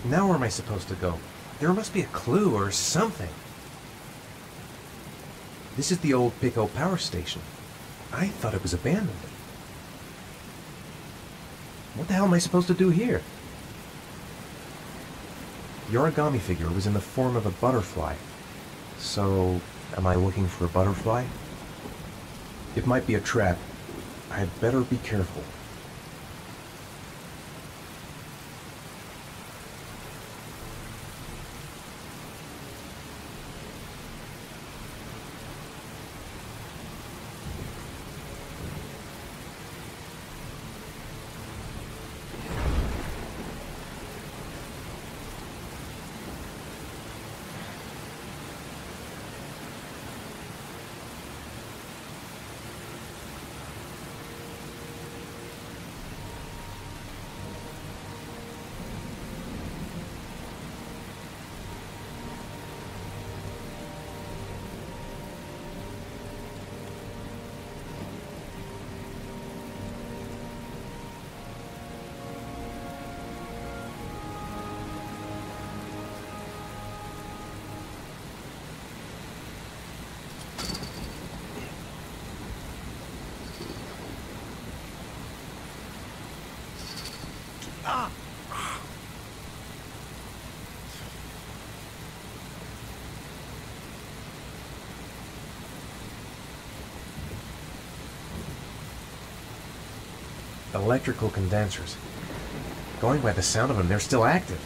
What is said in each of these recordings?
Now where am I supposed to go? There must be a clue or something. This is the old Pico power station. I thought it was abandoned. What the hell am I supposed to do here? The origami figure was in the form of a butterfly. So, am I looking for a butterfly? It might be a trap. I'd better be careful. Electrical condensers. Going by the sound of them, they're still active.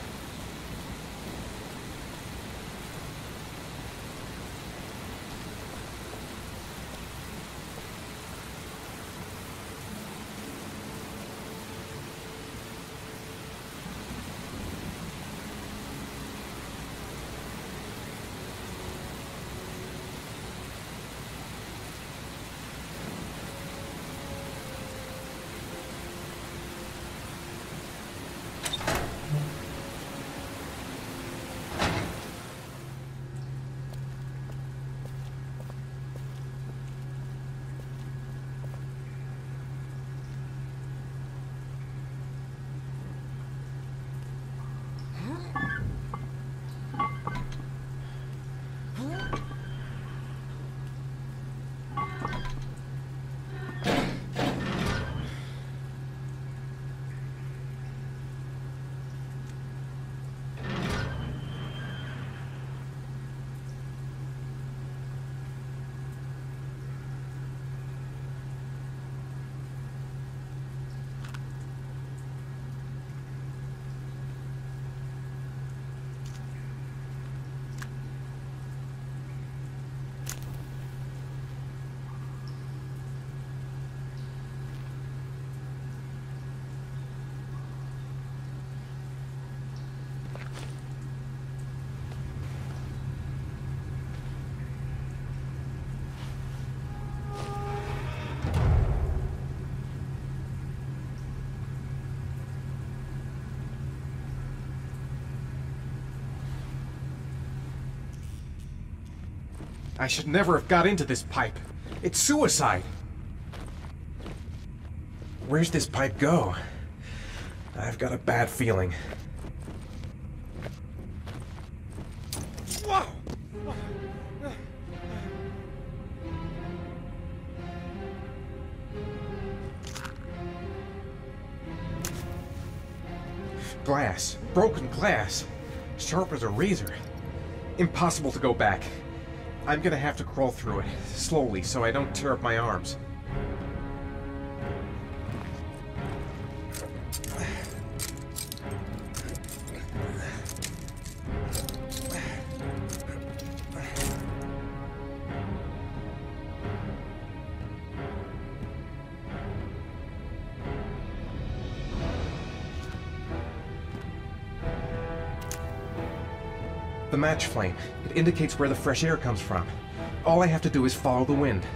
I should never have got into this pipe. It's suicide. Where's this pipe go? I've got a bad feeling. Whoa! Glass. Broken glass. Sharp as a razor. Impossible to go back. I'm gonna have to crawl through it, slowly, so I don't tear up my arms. The match flame. It indicates where the fresh air comes from. All I have to do is follow the wind.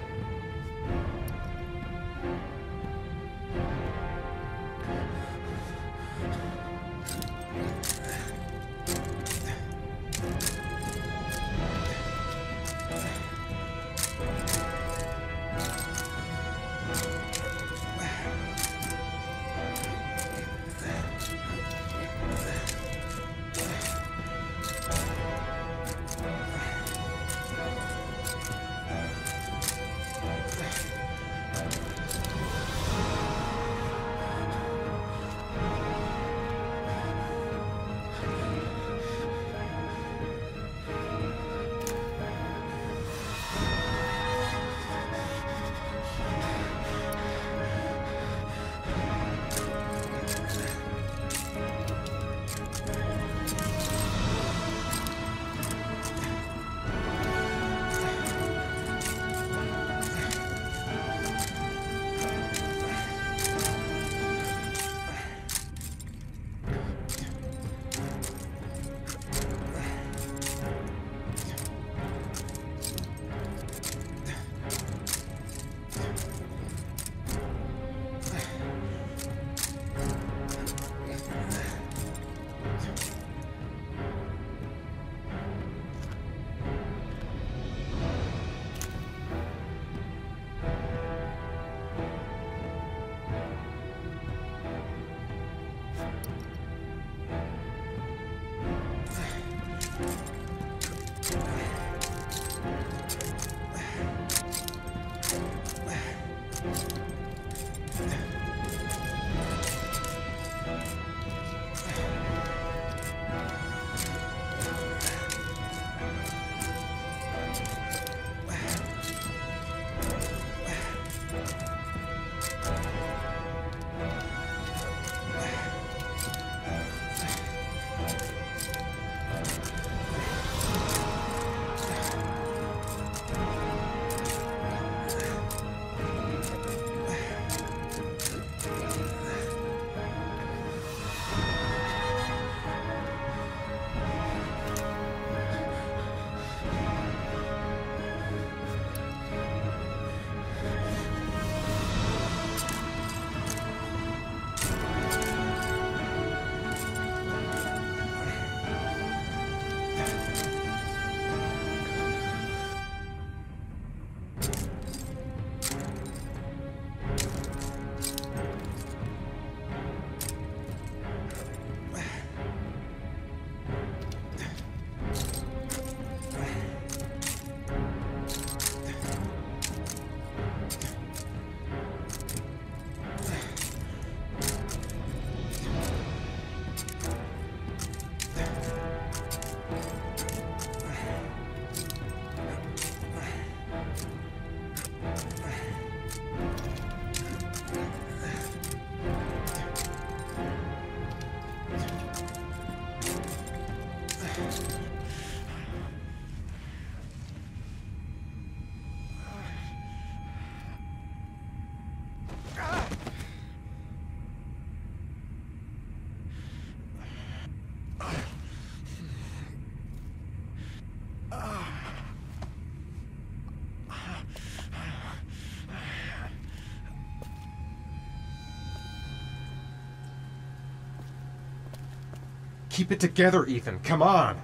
Keep it together, Ethan. Come on.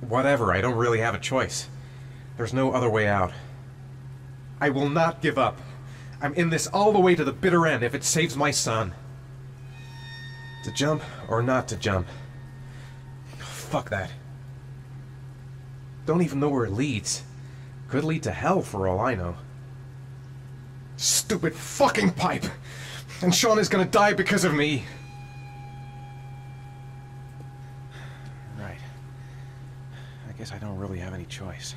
Whatever, I don't really have a choice. There's no other way out. I will not give up. I'm in this all the way to the bitter end if it saves my son. To jump or not to jump? Fuck that. Don't even know where it leads. Could lead to hell for all I know. Stupid fucking pipe! And Sean is gonna die because of me! Right. I guess I don't really have any choice.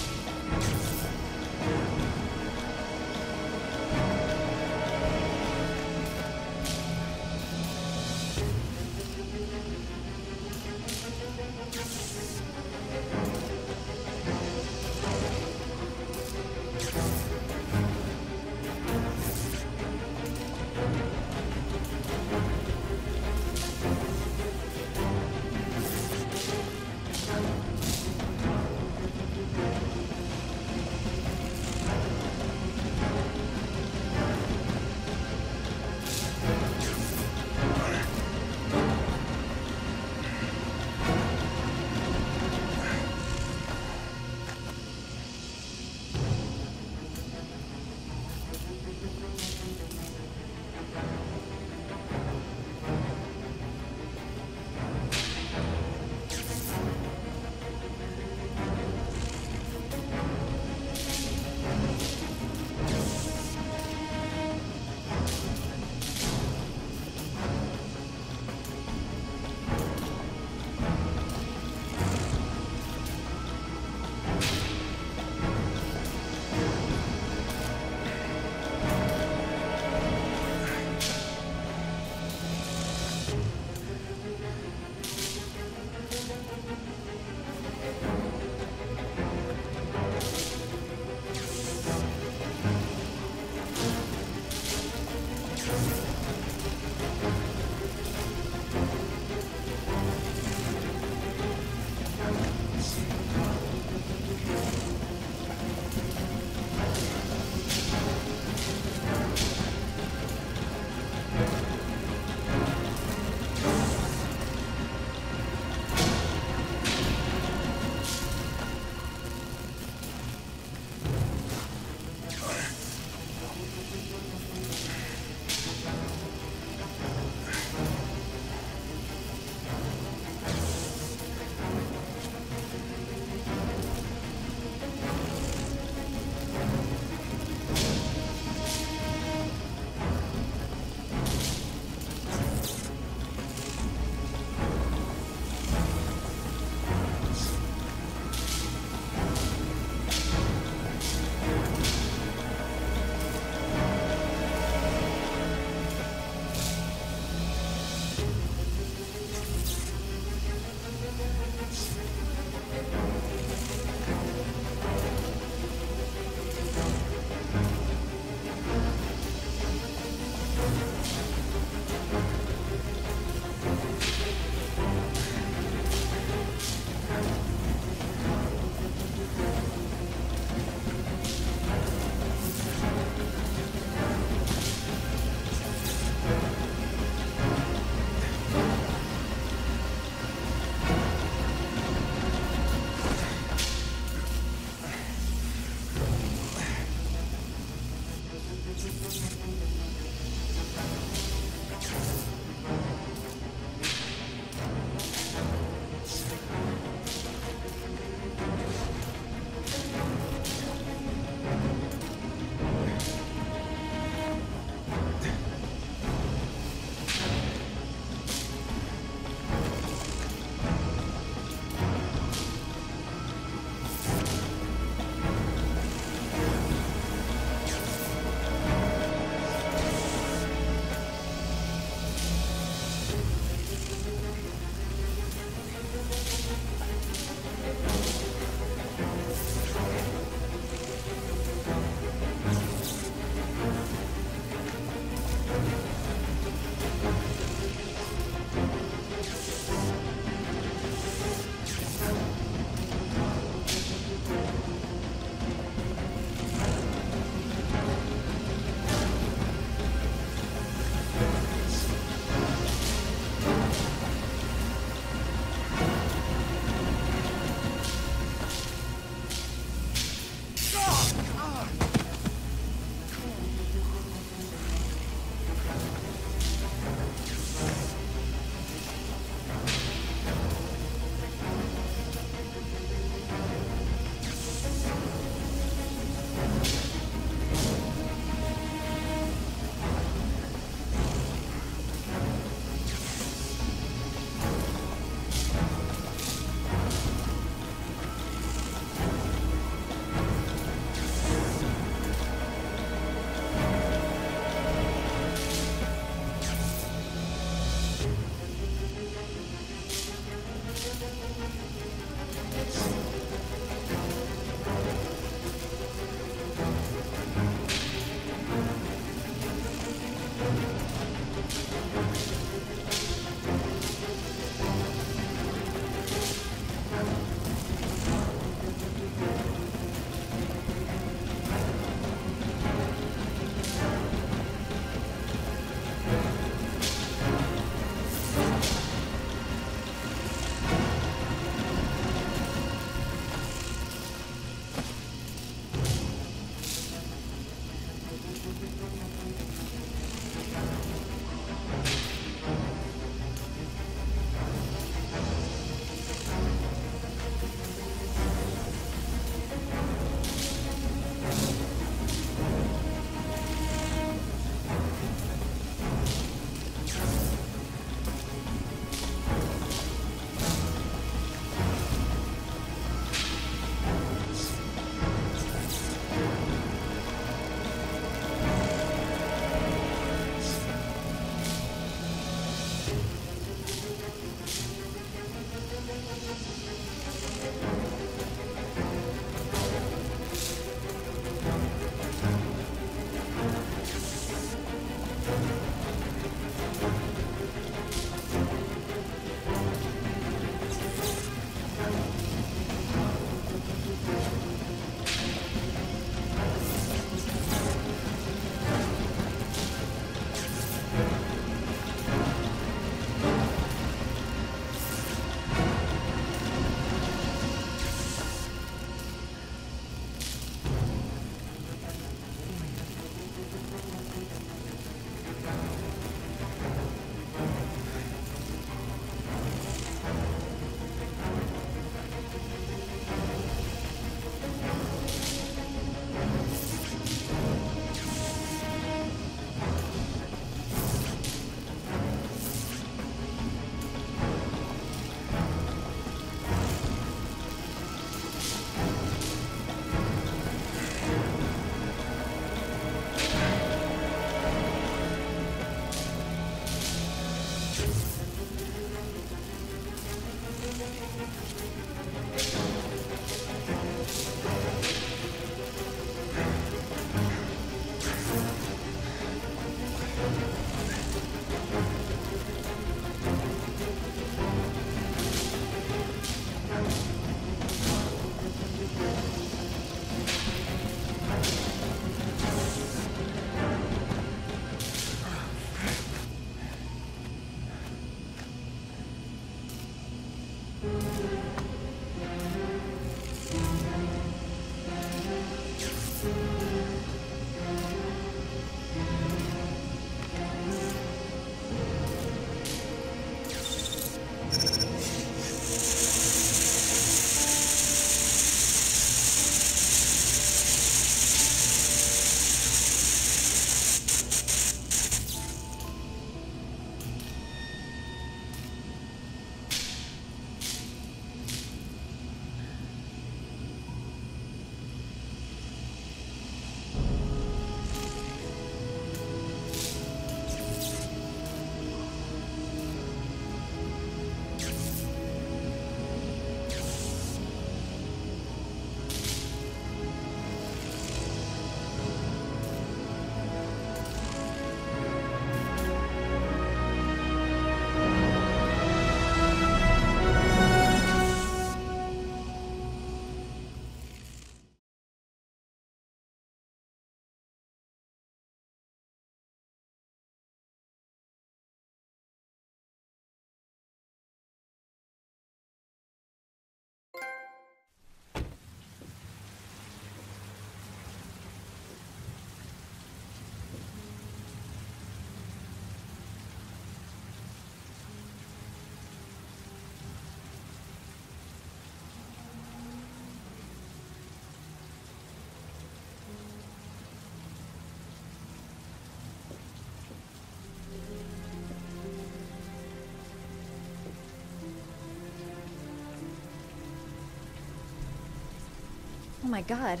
Oh my god.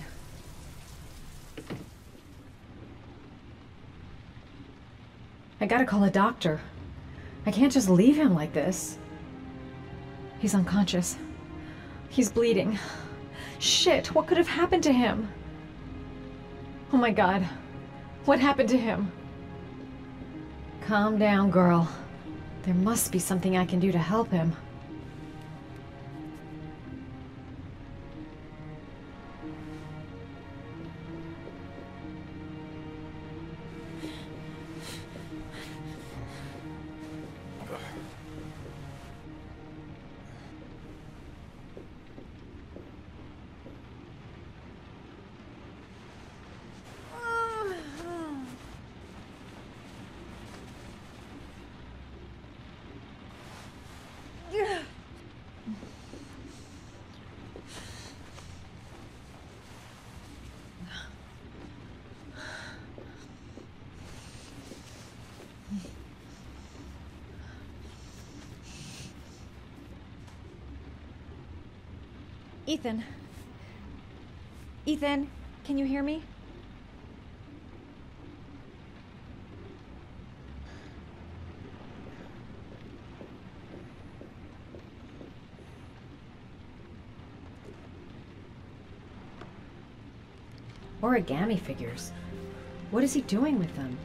I gotta call a doctor. I can't just leave him like this. He's unconscious. He's bleeding. Shit, what could have happened to him? Oh my god. What happened to him? Calm down, girl. There must be something I can do to help him. Ethan. Ethan, can you hear me? Origami figures. What is he doing with them?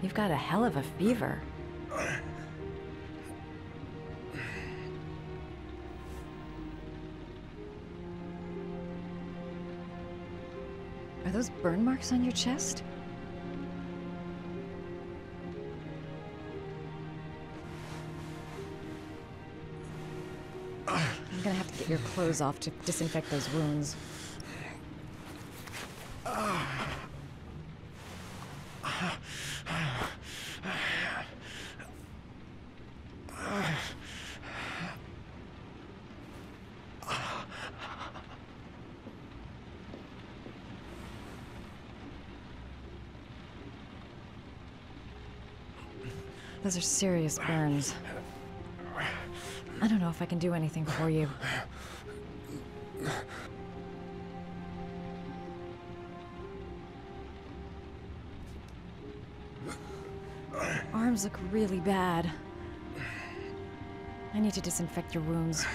You've got a hell of a fever. Are those burn marks on your chest? I'm gonna have to get your clothes off to disinfect those wounds. Those are serious burns. I don't know if I can do anything for you. Arms look really bad. I need to disinfect your wounds.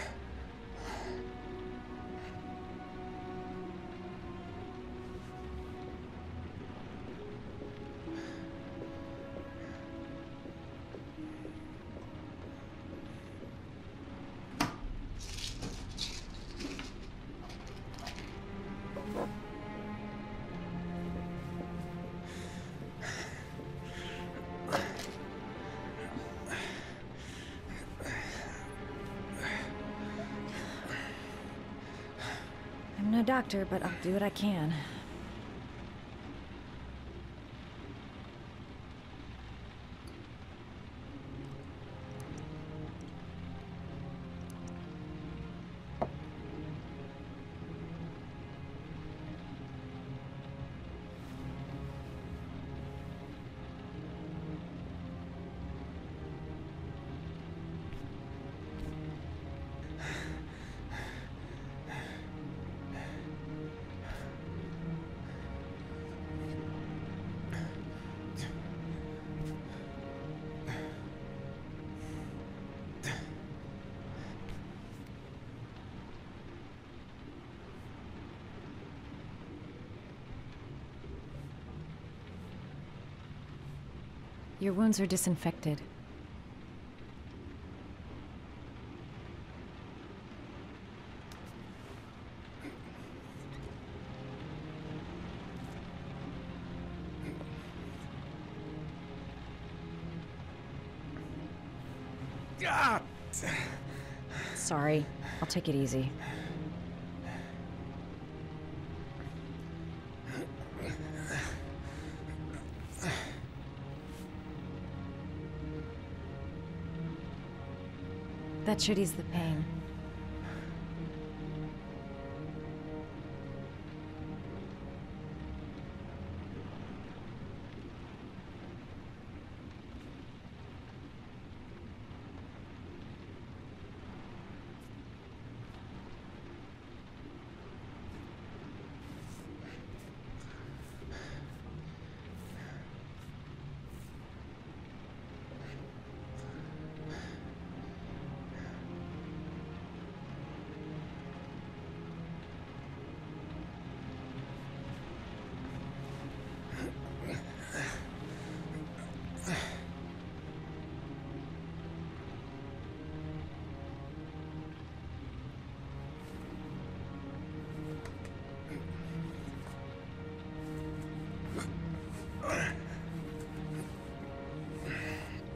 I'm no doctor, but I'll do what I can. Your wounds are disinfected. Sorry. I'll take it easy. That should ease the pain.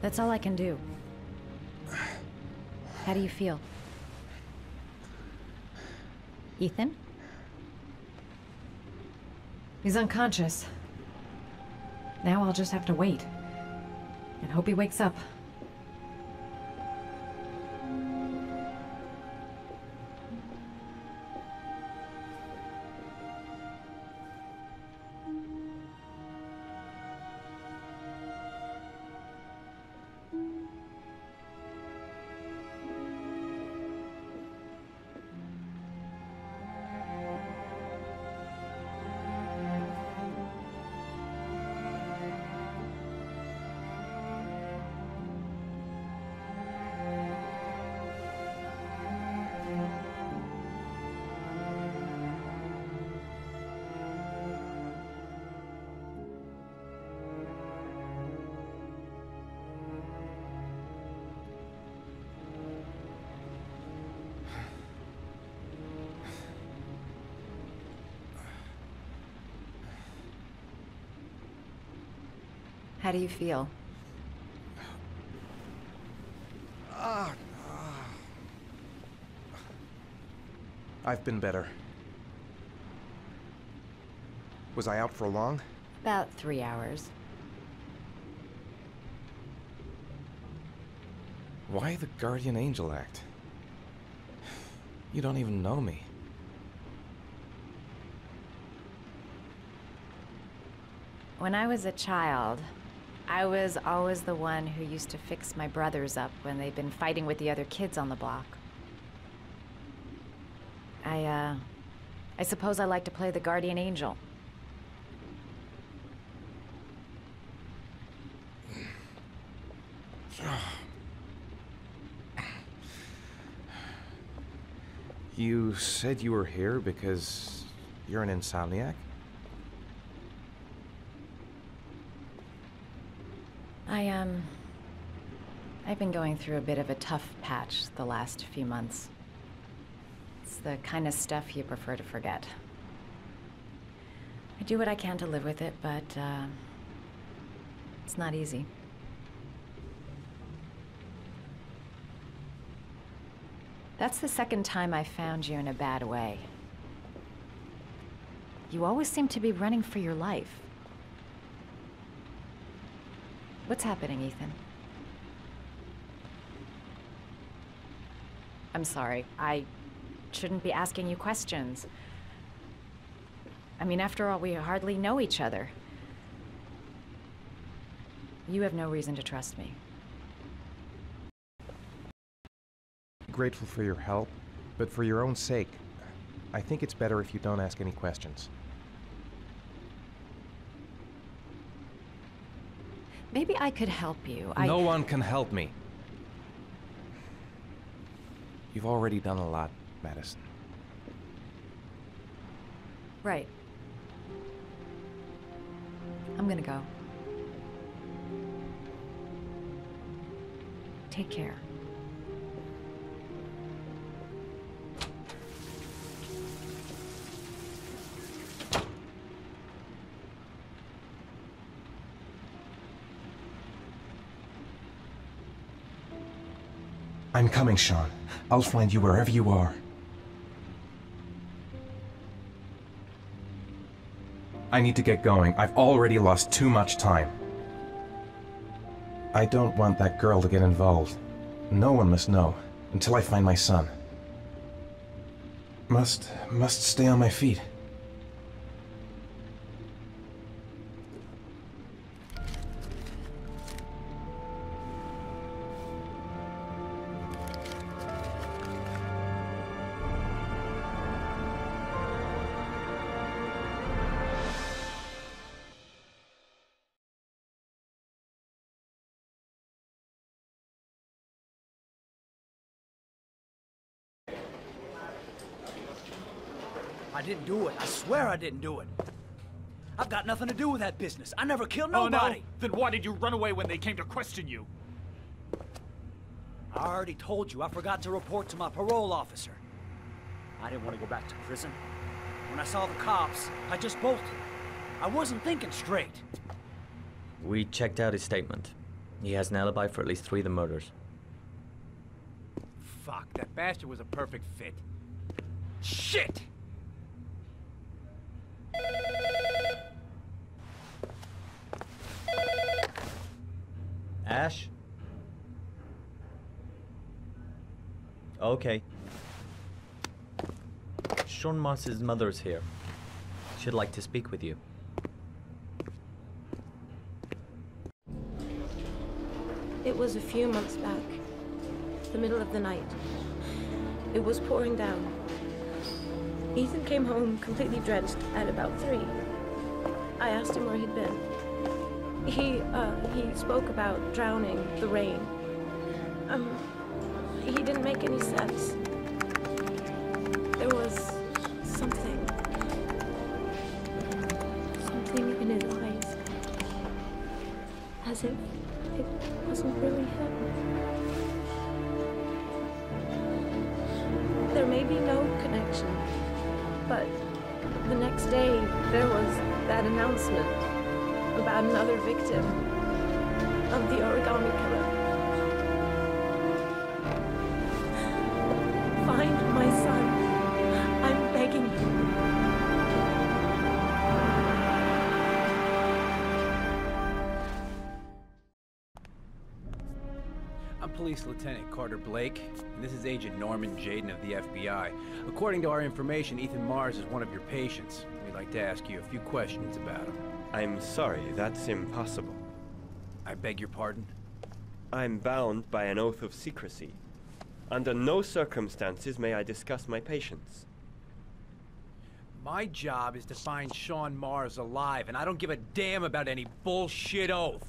That's all I can do. How do you feel? Ethan? He's unconscious. Now I'll just have to wait. And hope he wakes up. How do you feel? I've been better. Was I out for long? About 3 hours. Why the guardian angel act? You don't even know me. When I was a child, I was always the one who used to fix my brothers up when they'd been fighting with the other kids on the block. I suppose I like to play the guardian angel. You said you were here because you're an insomniac? I've been going through a bit of a tough patch the last few months. It's the kind of stuff you prefer to forget. I do what I can to live with it, but, it's not easy. That's the second time I found you in a bad way. You always seem to be running for your life. What's happening, Ethan? I'm sorry. I shouldn't be asking you questions. I mean, after all, we hardly know each other. You have no reason to trust me. Grateful for your help, but for your own sake, I think it's better if you don't ask any questions. Maybe I could help you. No one can help me. You've already done a lot, Madison. Right. I'm gonna go. Take care. I'm coming, Sean. I'll find you wherever you are. I need to get going. I've already lost too much time. I don't want that girl to get involved. No one must know, until I find my son. Must stay on my feet. I didn't do it. I swear I didn't do it. I've got nothing to do with that business. I never killed nobody. Oh, no? Then why did you run away when they came to question you? I already told you I forgot to report to my parole officer. I didn't want to go back to prison. When I saw the cops, I just bolted. I wasn't thinking straight. We checked out his statement. He has an alibi for at least 3 of the murders. Fuck, that bastard was a perfect fit. Shit! Ash? Okay. Sean Moss's mother's here. She'd like to speak with you. It was a few months back. The middle of the night. It was pouring down. Ethan came home completely drenched at about 3. I asked him where he'd been. He spoke about drowning, the rain. He didn't make any sense. There was something in his eyes. As if it wasn't really him. There may be no connection, but the next day there was that announcement about another victim of the origami killer. Find my son. I'm begging you. I'm Police Lieutenant Carter Blake, and this is Agent Norman Jaden of the FBI. According to our information, Ethan Mars is one of your patients. We'd like to ask you a few questions about him. I'm sorry, that's impossible. I beg your pardon? I'm bound by an oath of secrecy. Under no circumstances may I discuss my patients. My job is to find Sean Mars alive, and I don't give a damn about any bullshit oath.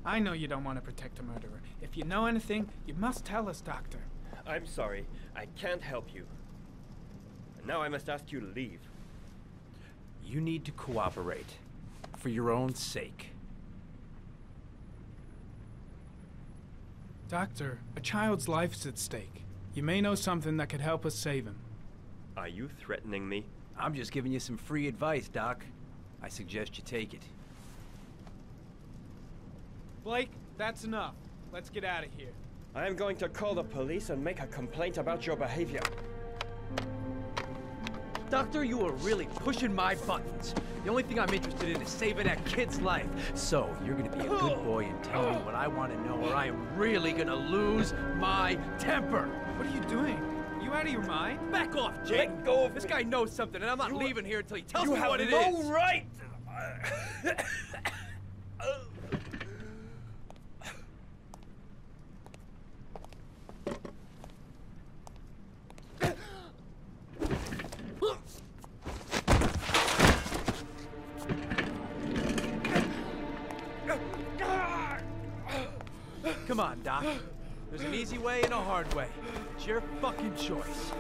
I know you don't want to protect a murderer. If you know anything, you must tell us, Doctor. I'm sorry, I can't help you. And now I must ask you to leave. You need to cooperate. For your own sake. Doctor, a child's life's at stake. You may know something that could help us save him. Are you threatening me? I'm just giving you some free advice, Doc. I suggest you take it. Blake, that's enough. Let's get out of here. I am going to call the police and make a complaint about your behavior. Doctor, you are really pushing my buttons. The only thing I'm interested in is saving that kid's life. So, you're gonna be a good boy and tell me what I want to know, or I am really gonna lose my temper. What are you doing? You out of your mind? Back off, Jake. Let go of This me. guy knows something, and I'm not leaving here until he tells You me have what it no is. right! Come on, Doc. There's an easy way and a hard way. It's your fucking choice.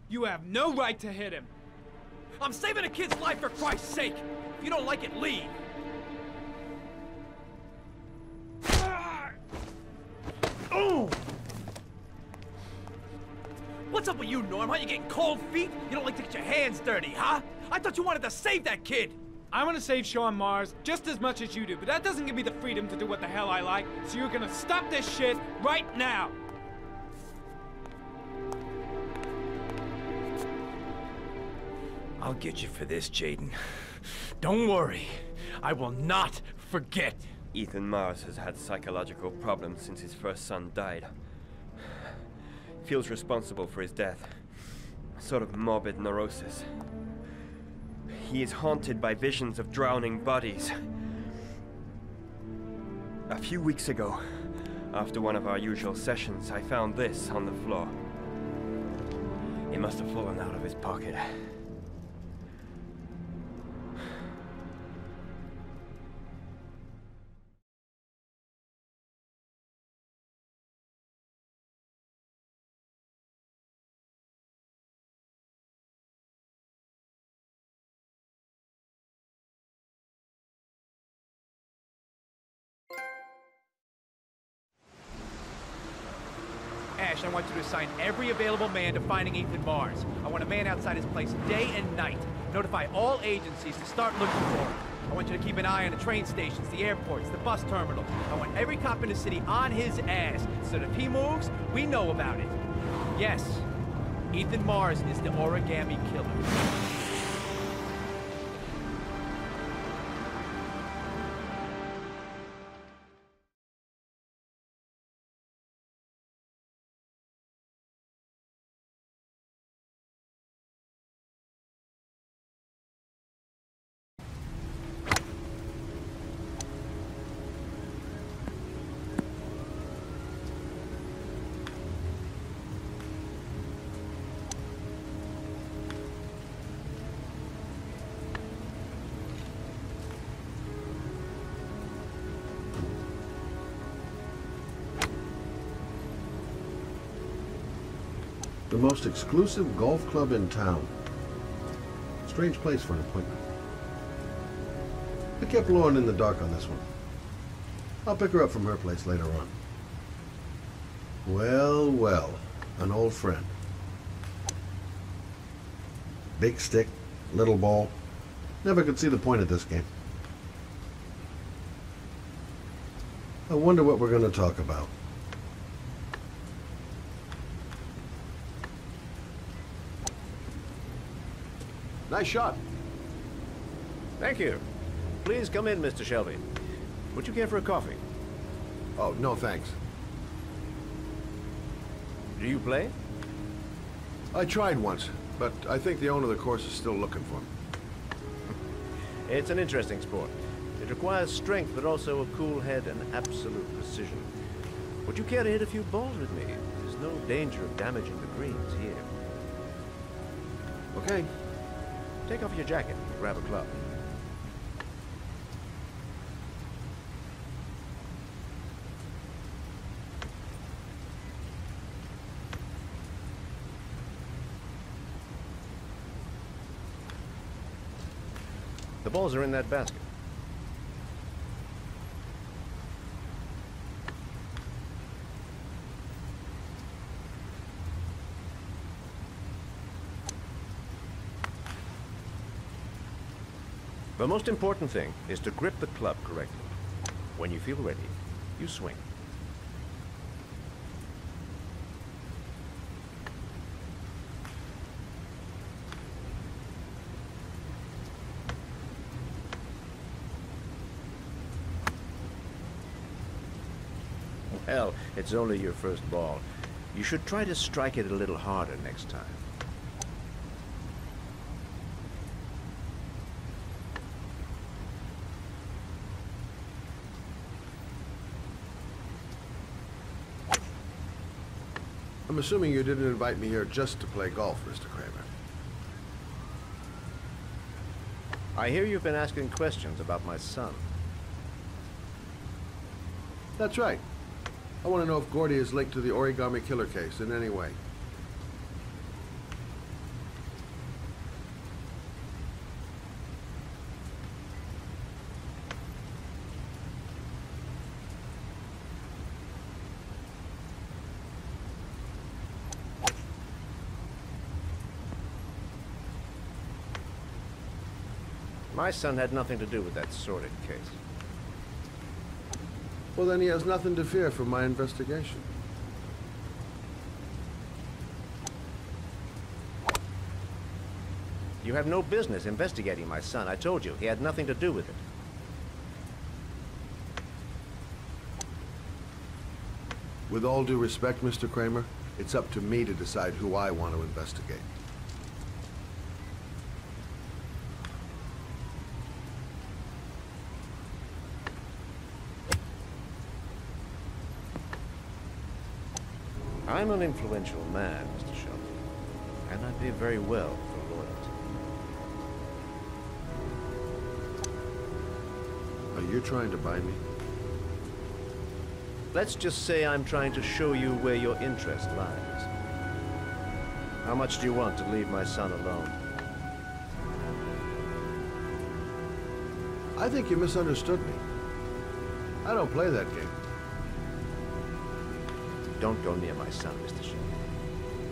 You have no right to hit him. I'm saving a kid's life for Christ's sake. If you don't like it, leave. Oh! What's up with you, Norm? Huh? You getting cold feet? You don't like to get your hands dirty, huh? I thought you wanted to save that kid. I want to save Shaw and Mars just as much as you do, but that doesn't give me the freedom to do what the hell I like, so you're gonna stop this shit right now! I'll get you for this, Jaden. Don't worry. I will not forget. Ethan Mars has had psychological problems since his first son died. Feels responsible for his death. A sort of morbid neurosis. He is haunted by visions of drowning bodies. A few weeks ago, after one of our usual sessions, I found this on the floor. It must have fallen out of his pocket. Ash, I want you to assign every available man to finding Ethan Mars. I want a man outside his place day and night. Notify all agencies to start looking for him. I want you to keep an eye on the train stations, the airports, the bus terminal. I want every cop in the city on his ass, so that if he moves, we know about it. Yes, Ethan Mars is the origami killer. The most exclusive golf club in town. Strange place for an appointment. I kept Lauren in the dark on this one. I'll pick her up from her place later on. Well, well, an old friend. Big stick, little ball. Never could see the point of this game. I wonder what we're going to talk about. Nice shot. Thank you. Please come in, Mr. Shelby. Would you care for a coffee? Oh, no thanks. Do you play? I tried once, but I think the owner of the course is still looking for me. It's an interesting sport. It requires strength, but also a cool head and absolute precision. Would you care to hit a few balls with me? There's no danger of damaging the greens here. Okay. Take off your jacket and grab a club. The balls are in that basket. The most important thing is to grip the club correctly. When you feel ready, you swing. Well, it's only your first ball. You should try to strike it a little harder next time. I'm assuming you didn't invite me here just to play golf, Mr. Kramer. I hear you've been asking questions about my son. That's right. I want to know if Gordy is linked to the origami killer case in any way. My son had nothing to do with that sordid case. Well, then he has nothing to fear from my investigation. You have no business investigating my son. I told you, he had nothing to do with it. With all due respect, Mr. Kramer, it's up to me to decide who I want to investigate. I'm an influential man, Mr. Shelby, and I pay very well for loyalty. Are you trying to buy me? Let's just say I'm trying to show you where your interest lies. How much do you want to leave my son alone? I think you misunderstood me. I don't play that game. Don't go near my son, Mr. Shelby.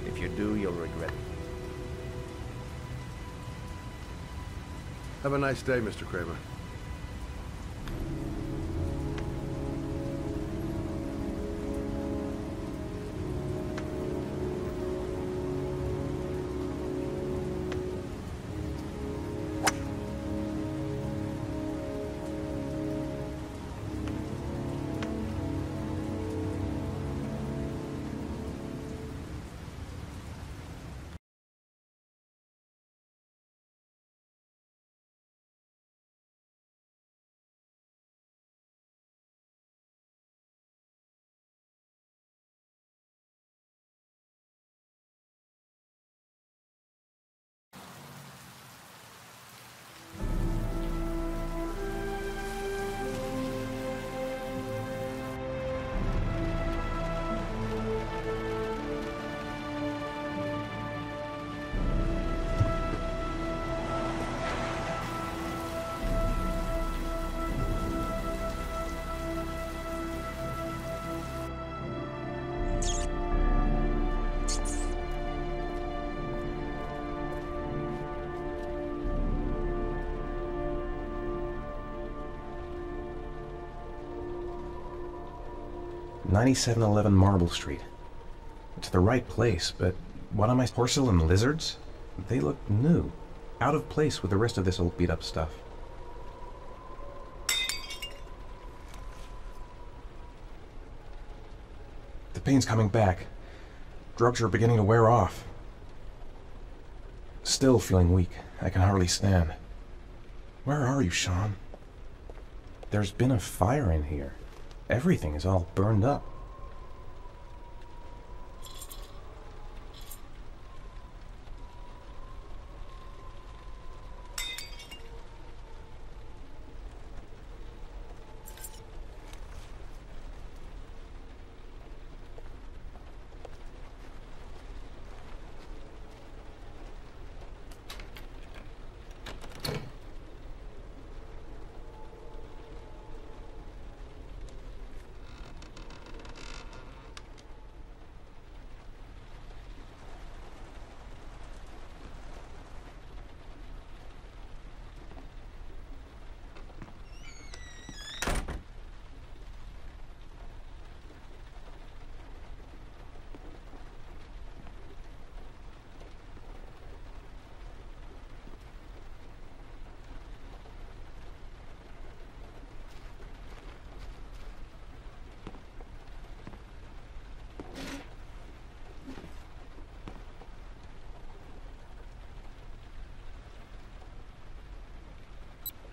If you do, you'll regret it. Have a nice day, Mr. Kramer. $9711 Marble Street. It's the right place, but what am I? Porcelain lizards? They look new. Out of place with the rest of this old beat-up stuff. The pain's coming back. Drugs are beginning to wear off. Still feeling weak. I can hardly stand. Where are you, Sean? There's been a fire in here. Everything is all burned up.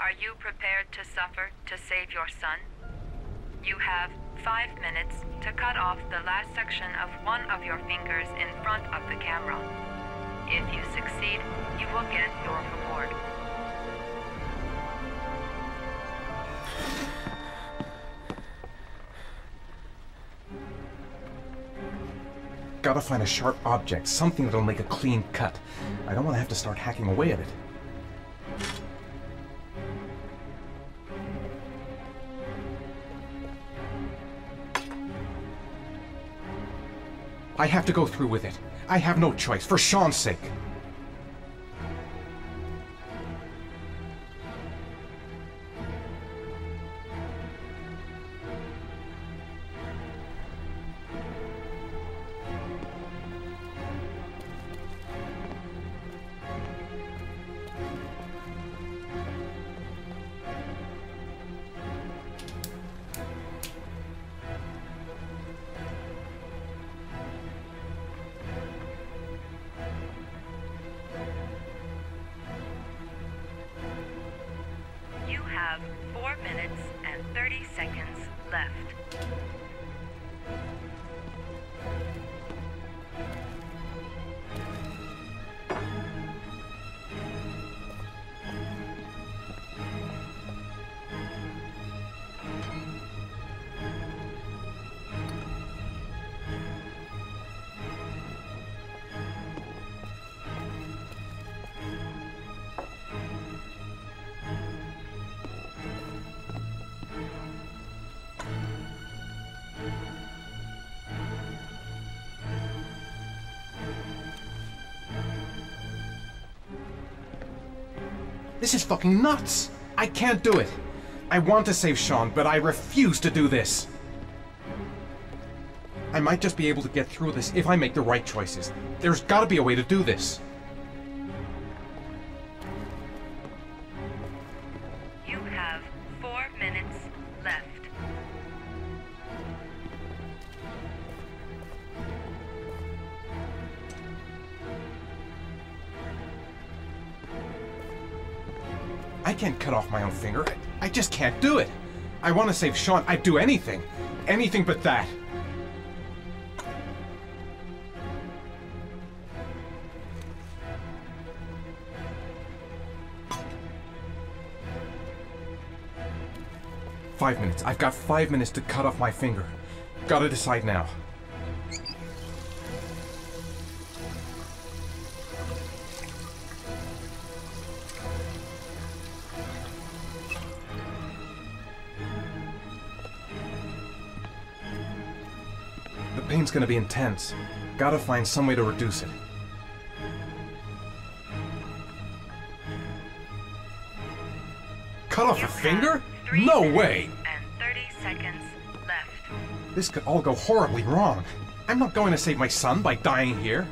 Are you prepared to suffer to save your son? You have 5 minutes to cut off the last section of one of your fingers in front of the camera. If you succeed, you will get your reward. Gotta find a sharp object, something that'll make a clean cut. I don't want to have to start hacking away at it. I have to go through with it. I have no choice, for Sean's sake. 4 minutes and 30 seconds left. This is fucking nuts! I can't do it! I want to save Sean, but I refuse to do this! I might just be able to get through this if I make the right choices. There's gotta be a way to do this. You have 4 minutes left. I can't cut off my own finger. I just can't do it. I want to save Sean. I'd do anything. Anything but that. Five minutes. I've got 5 minutes to cut off my finger. Gotta decide now. The pain's gonna be intense. Gotta find some way to reduce it. Cut off a finger? No way! And 30 seconds left. This could all go horribly wrong. I'm not going to save my son by dying here.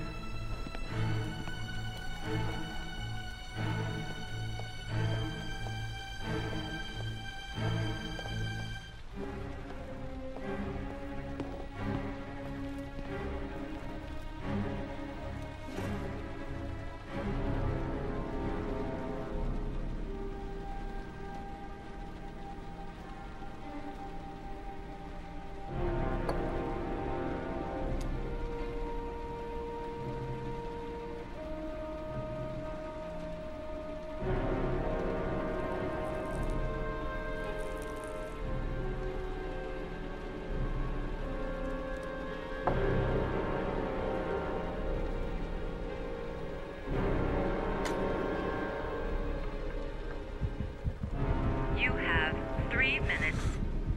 You have 3 minutes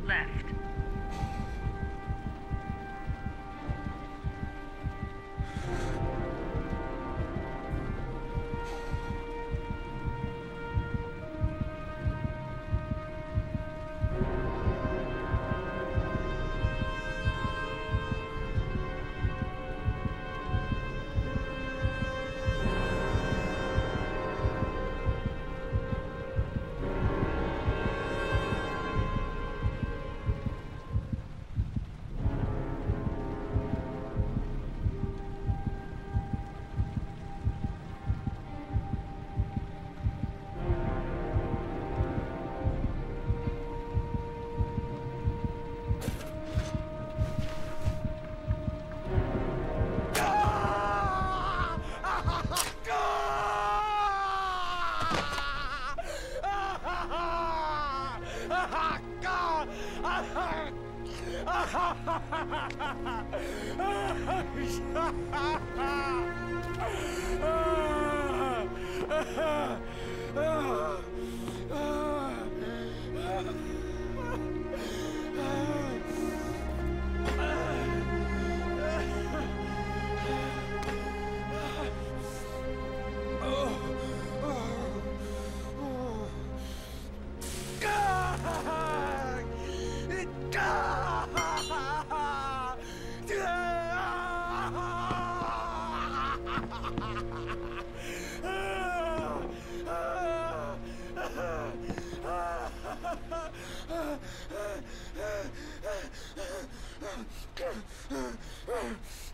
left.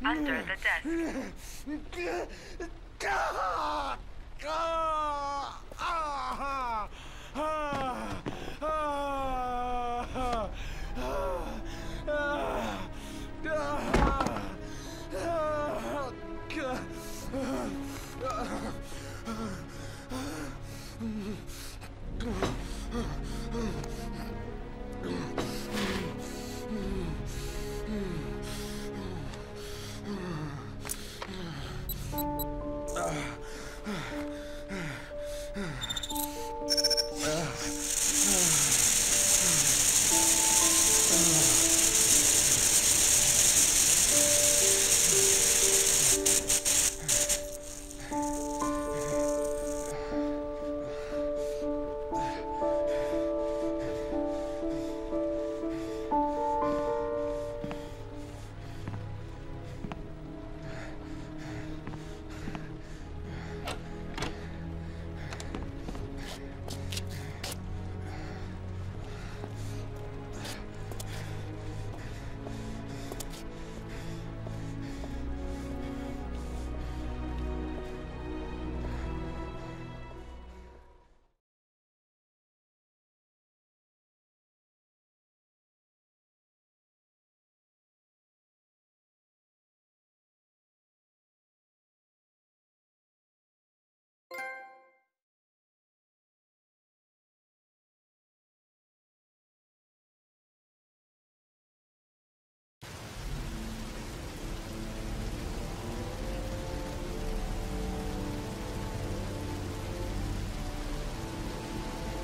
Under the desk.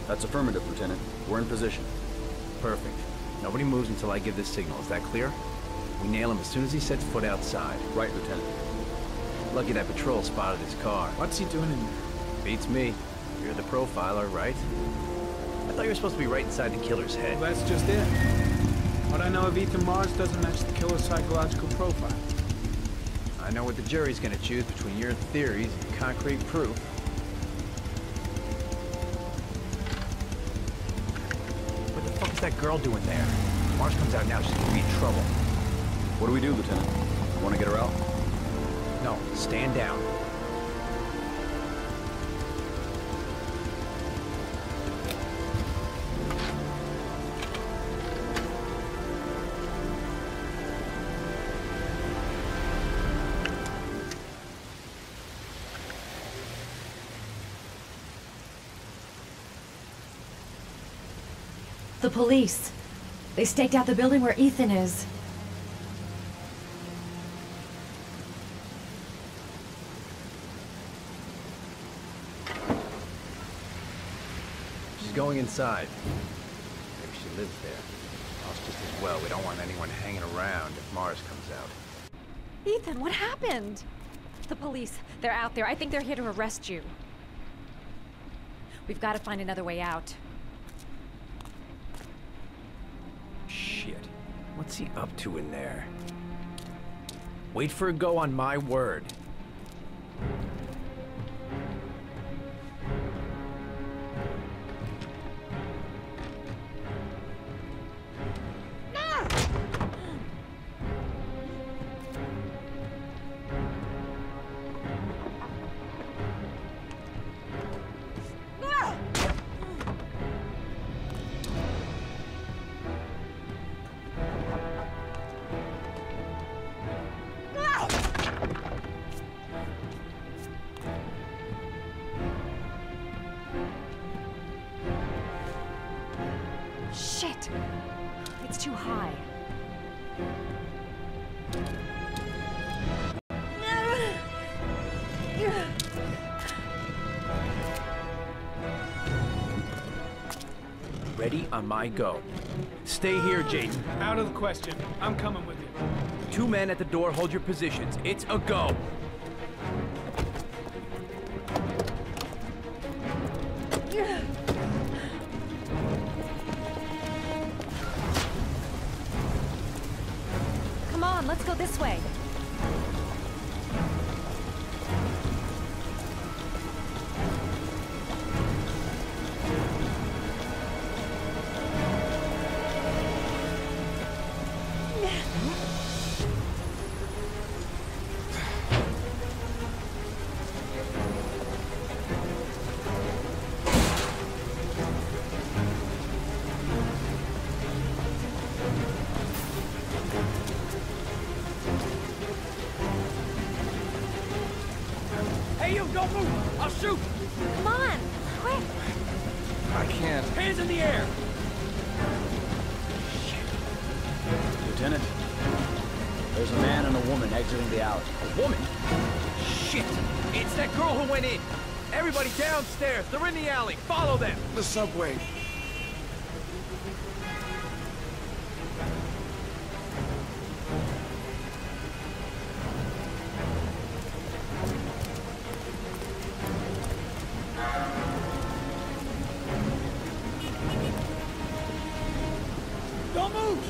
That's affirmative, Lieutenant. We're in position. Perfect. Nobody moves until I give the signal. Is that clear? We nail him as soon as he sets foot outside. Right, Lieutenant. Lucky that patrol spotted his car. What's he doing in there? Beats me. You're the profiler, right? I thought you were supposed to be right inside the killer's head. Well, that's just it. What I know of Ethan Mars doesn't match the killer's psychological profile. I know what the jury's gonna choose between your theories and concrete proof. What the fuck is that girl doing there? If Mars comes out now, she's gonna be in trouble. What do we do, Lieutenant? Want to get her out? No, stand down. The police. They staked out the building where Ethan is. She's going inside. Maybe she lives there. Well, it's just as well. We don't want anyone hanging around if Mars comes out. Ethan, what happened? The police. They're out there. I think they're here to arrest you. We've got to find another way out. Shit. What's he up to in there? Wait for a go on my word. Shit! It's too high. Ready on my go. Stay here, Jason. Out of the question. I'm coming with you. 2 men at the door, hold your positions. It's a go. Come on, let's go this way. Hey, you, don't move! I'll shoot! Come on, quick! I can't. Hands in the air! Lieutenant, there's a man and a woman exiting the alley. A woman? Shit! It's that girl who went in! Everybody downstairs! They're in the alley! Follow them! The subway. Don't move!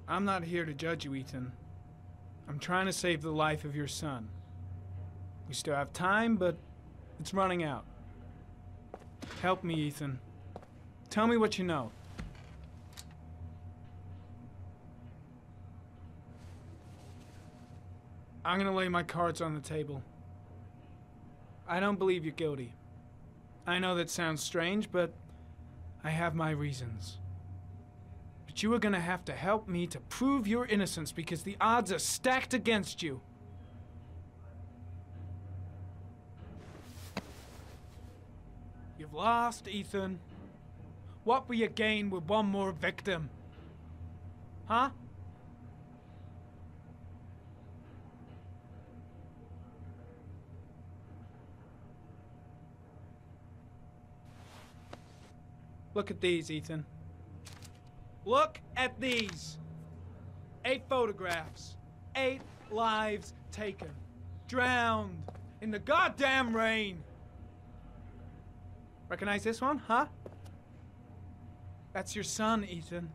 I'm not here to judge you, Ethan. I'm trying to save the life of your son. We still have time, but it's running out. Help me, Ethan. Tell me what you know. I'm gonna lay my cards on the table. I don't believe you're guilty. I know that sounds strange, but I have my reasons. But you are gonna have to help me to prove your innocence because the odds are stacked against you. You've lost, Ethan. What will you gain with one more victim? Huh? Look at these, Ethan. Look at these. 8 photographs. 8 lives taken. Drowned in the goddamn rain. Recognize this one, huh? That's your son, Ethan.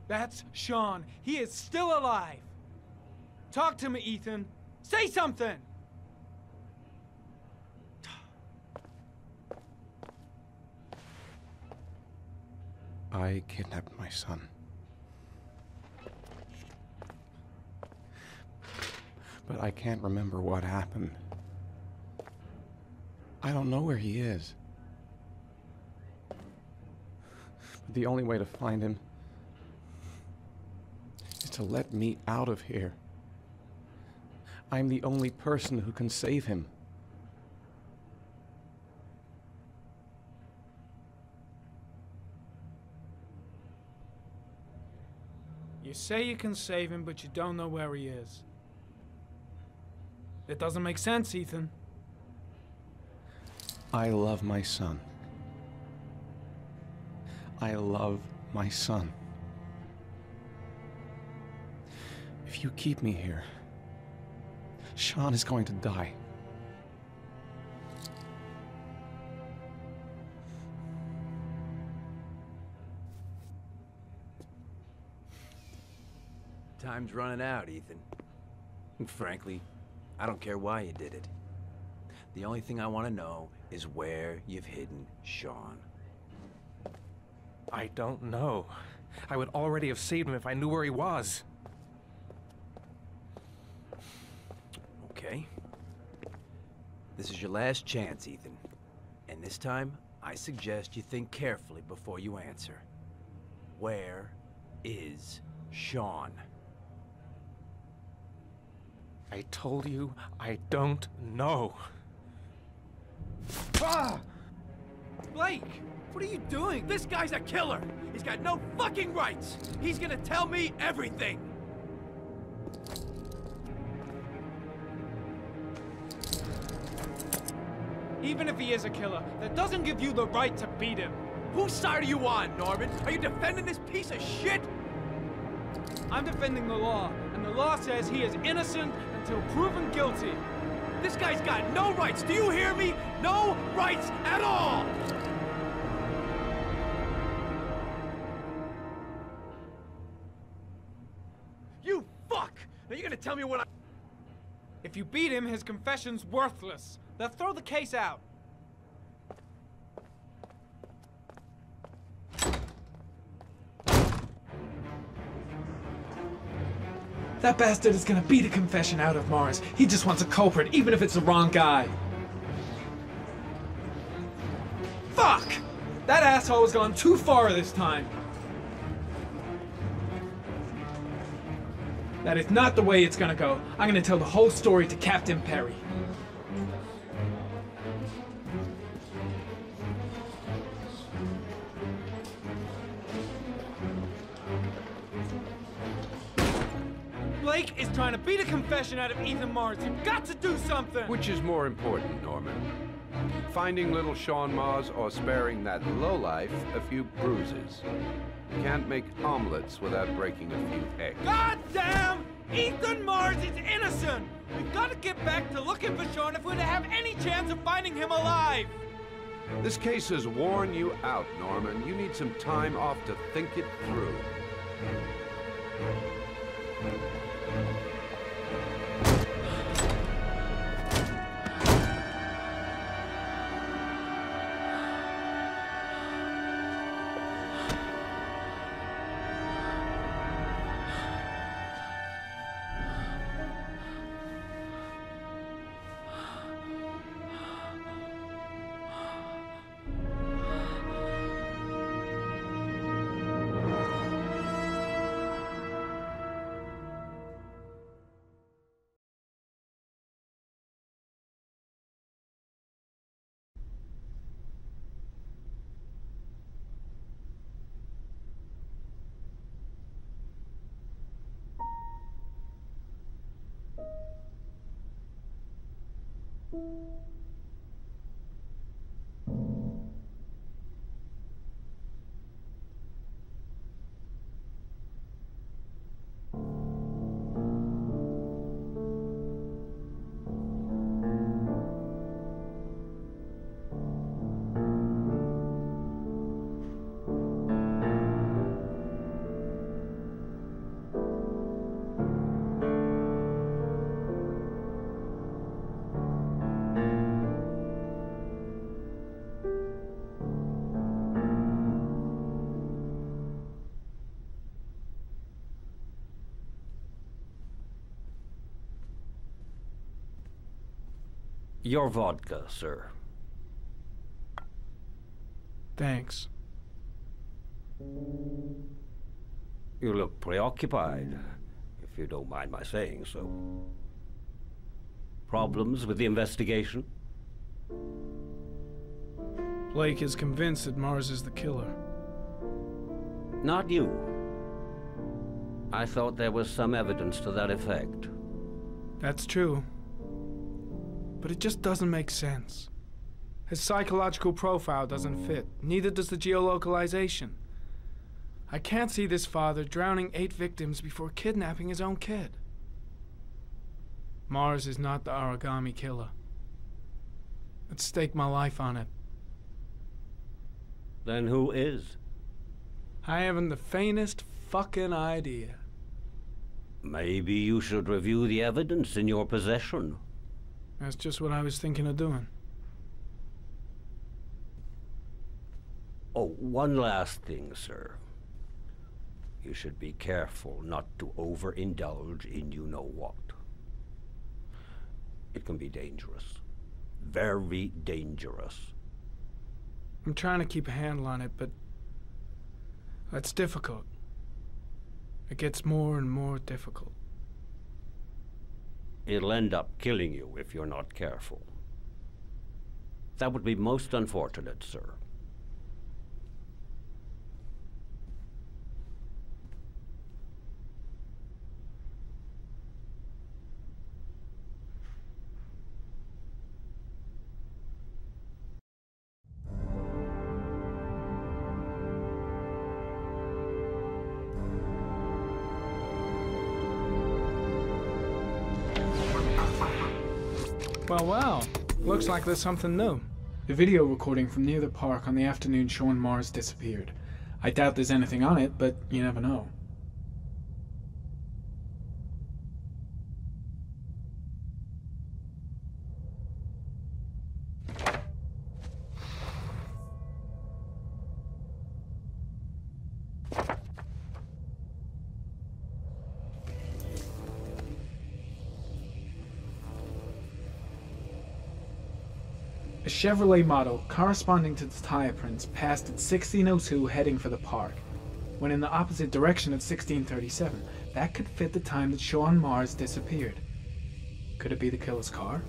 That's Sean. He is still alive. Talk to me, Ethan. Say something! I kidnapped my son. But I can't remember what happened. I don't know where he is. But the only way to find him is to let me out of here. I'm the only person who can save him. You say you can save him, but you don't know where he is. It doesn't make sense, Ethan. I love my son. I love my son. If you keep me here, Sean is going to die. Time's running out, Ethan. And frankly, I don't care why you did it. The only thing I want to know is where you've hidden Sean. I don't know. I would already have saved him if I knew where he was. Okay. This is your last chance, Ethan. And this time, I suggest you think carefully before you answer. Where is Sean? I told you I don't know. Ah! Blake! What are you doing? This guy's a killer! He's got no fucking rights! He's gonna tell me everything! Even if he is a killer, that doesn't give you the right to beat him. Whose side are you on, Norman? Are you defending this piece of shit? I'm defending the law, and the law says he is innocent until proven guilty. This guy's got no rights, do you hear me? No rights at all! You fuck! Now you're gonna tell me what I... If you beat him, his confession's worthless. They'll throw the case out. That bastard is gonna beat a confession out of Mars. He just wants a culprit, even if it's the wrong guy. Fuck! That asshole has gone too far this time. That is not the way it's gonna go. I'm gonna tell the whole story to Captain Perry. Blake is trying to beat a confession out of Ethan Mars. You've got to do something! Which is more important, Norman? Finding little Sean Mars or sparing that lowlife a few bruises? You can't make omelets without breaking a few eggs. God damn! Ethan Mars is innocent! We've got to get back to looking for Sean if we're to have any chance of finding him alive! This case has worn you out, Norman. You need some time off to think it through. Your vodka, sir. Thanks. You look preoccupied, if you don't mind my saying so. Problems with the investigation? Blake is convinced that Mars is the killer. Not you. I thought there was some evidence to that effect. That's true. But it just doesn't make sense. His psychological profile doesn't fit. Neither does the geolocalization. I can't see this father drowning 8 victims before kidnapping his own kid. Mars is not the origami killer. I'd stake my life on it. Then who is? I haven't the faintest fucking idea. Maybe you should review the evidence in your possession. That's just what I was thinking of doing. Oh, one last thing, sir. You should be careful not to overindulge in you-know-what. It can be dangerous. Very dangerous. I'm trying to keep a handle on it, but that's difficult. It gets more and more difficult. It'll end up killing you if you're not careful. That would be most unfortunate, sir. Well, well. Looks like there's something new. The video recording from near the park on the afternoon Sean Mars disappeared. I doubt there's anything on it, but you never know. A Chevrolet model corresponding to the tire prints passed at 16:02 heading for the park, when in the opposite direction at 16:37. That could fit the time that Sean Mars disappeared. Could it be the killer's car?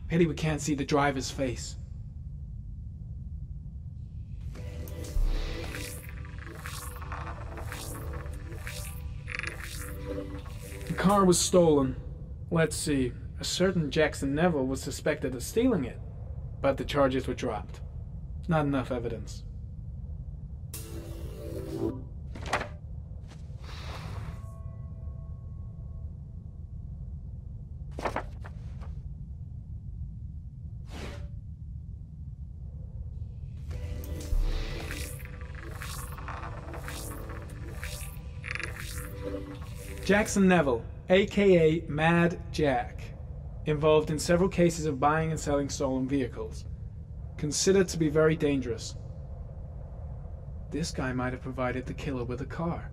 Pity we can't see the driver's face. The car was stolen. Let's see. A certain Jackson Neville was suspected of stealing it, but the charges were dropped. Not enough evidence. Jackson Neville, aka Mad Jack, involved in several cases of buying and selling stolen vehicles. Considered to be very dangerous. This guy might have provided the killer with a car.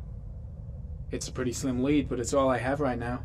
It's a pretty slim lead, but it's all I have right now.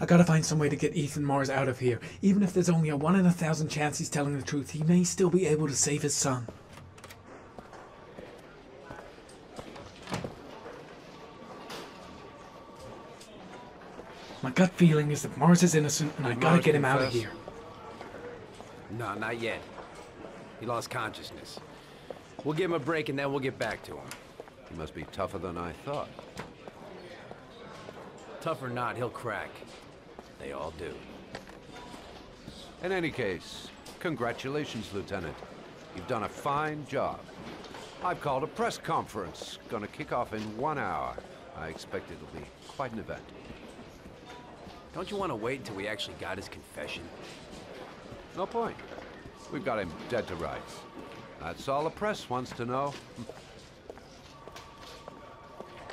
I gotta find some way to get Ethan Mars out of here. Even if there's only a 1 in 1,000 chance he's telling the truth, he may still be able to save his son. My gut feeling is that Mars is innocent, and I gotta get him out of here. No, not yet. He lost consciousness. We'll give him a break and then we'll get back to him. He must be tougher than I thought. Tough or not, he'll crack. They all do. In any case, congratulations, Lieutenant. You've done a fine job. I've called a press conference. Gonna kick off in 1 hour. I expect it'll be quite an event. Don't you want to wait until we actually got his confession? No point. We've got him dead to rights. That's all the press wants to know.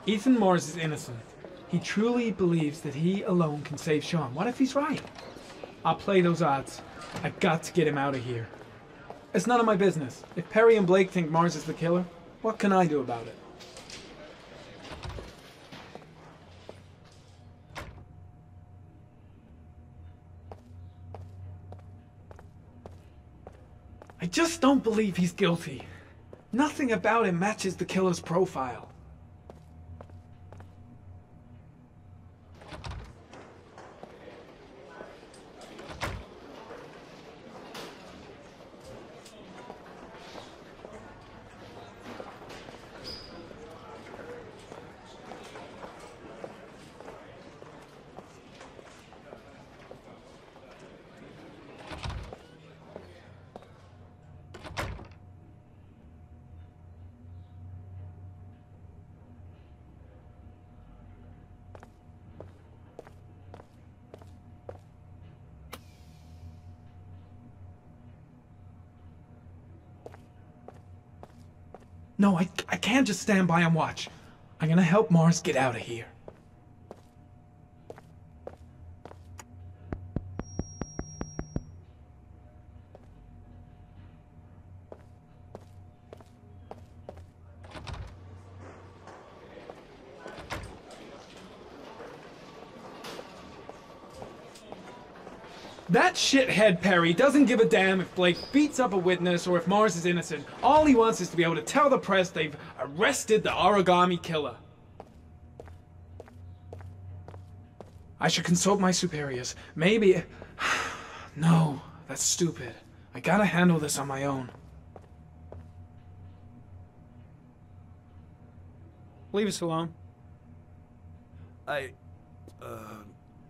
Ethan Mars is innocent. He truly believes that he alone can save Sean. What if he's right? I'll play those odds. I've got to get him out of here. It's none of my business. If Perry and Blake think Mars is the killer, what can I do about it? I just don't believe he's guilty. Nothing about him matches the killer's profile. No, I can't just stand by and watch. I'm gonna help Mars get out of here. That shithead Perry doesn't give a damn if Blake beats up a witness or if Mars is innocent. All he wants is to be able to tell the press they've arrested the origami killer. I should consult my superiors. Maybe... No, that's stupid. I gotta handle this on my own. Leave us alone.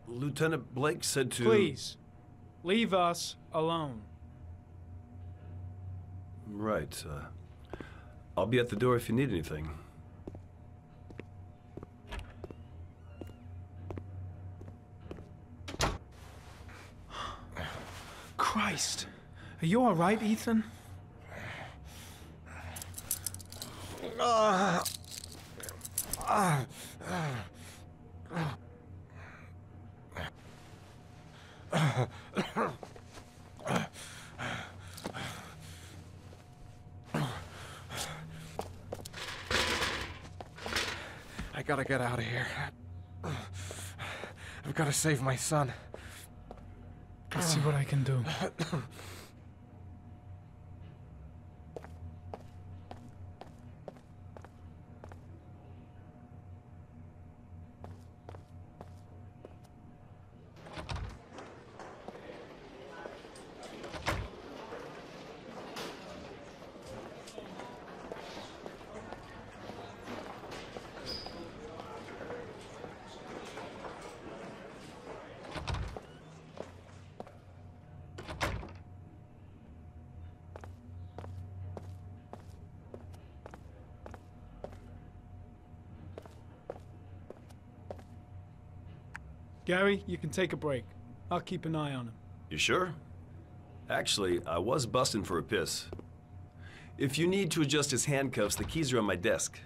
Lieutenant Blake said to... Please. Leave us alone. Right, I'll be at the door if you need anything. Christ. Are you alright, Ethan? I gotta get out of here. I've gotta save my son. Let's see what I can do. Gary, you can take a break. I'll keep an eye on him. You sure? Actually, I was busting for a piss. If you need to adjust his handcuffs, the keys are on my desk.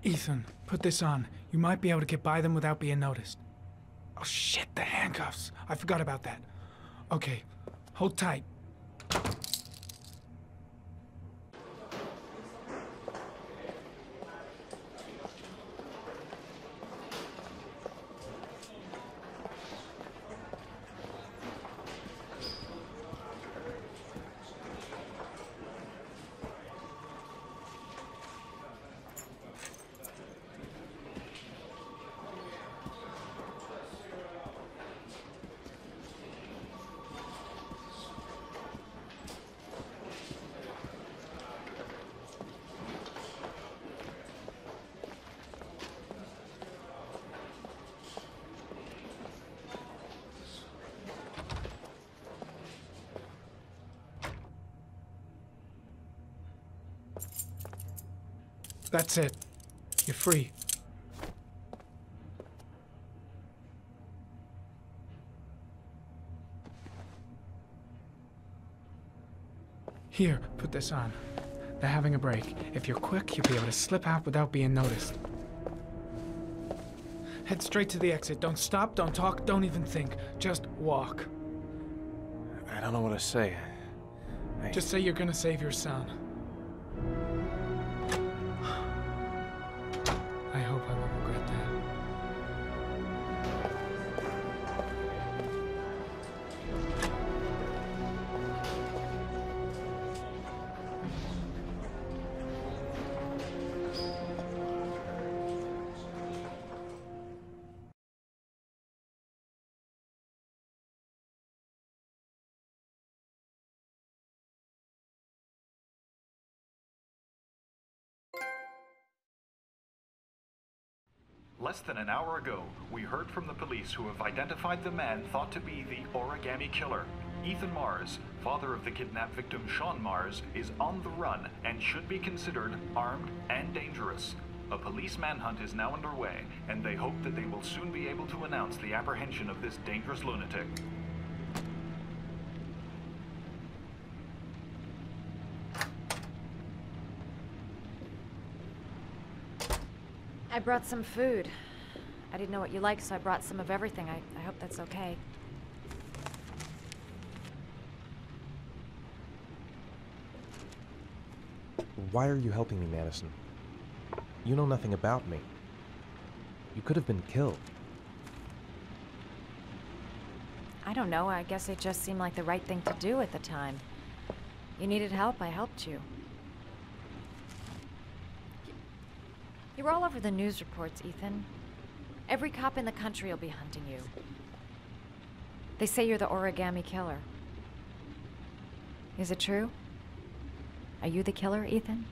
Ethan, put this on. You might be able to get by them without being noticed. Oh shit, the handcuffs. I forgot about that. Okay, hold tight. That's it. You're free. Here, put this on. They're having a break. If you're quick, you'll be able to slip out without being noticed. Head straight to the exit. Don't stop, don't talk, don't even think. Just walk. I don't know what to say. Just say you're gonna save your son. Less than an hour ago, we heard from the police who have identified the man thought to be the origami killer. Ethan Mars, father of the kidnapped victim Sean Mars, is on the run and should be considered armed and dangerous. A police manhunt is now underway, and they hope that they will soon be able to announce the apprehension of this dangerous lunatic. I brought some food. I didn't know what you liked, so I brought some of everything. I hope that's okay. Why are you helping me, Madison? You know nothing about me. You could have been killed. I don't know. I guess it just seemed like the right thing to do at the time. You needed help, I helped you. You're all over the news reports, Ethan. Every cop in the country will be hunting you. They say you're the origami killer. Is it true? Are you the killer, Ethan?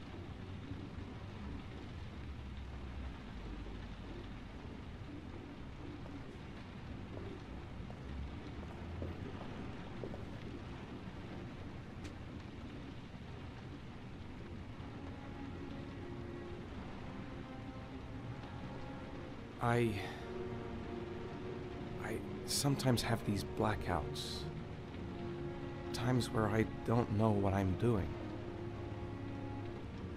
I sometimes have these blackouts. Times where I don't know what I'm doing.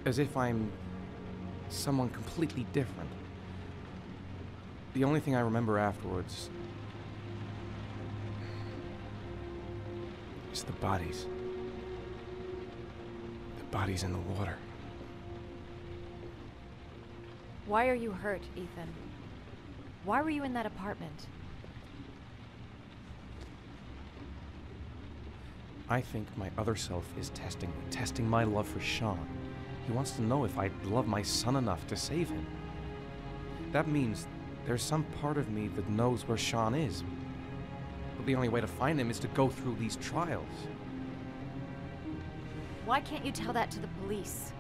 As if I'm someone completely different. The only thing I remember afterwards is the bodies. The bodies in the water. Why are you hurt, Ethan? Why were you in that apartment? I think my other self is testing my love for Sean. He wants to know if I love my son enough to save him. That means there's some part of me that knows where Sean is. But the only way to find him is to go through these trials. Why can't you tell that to the police?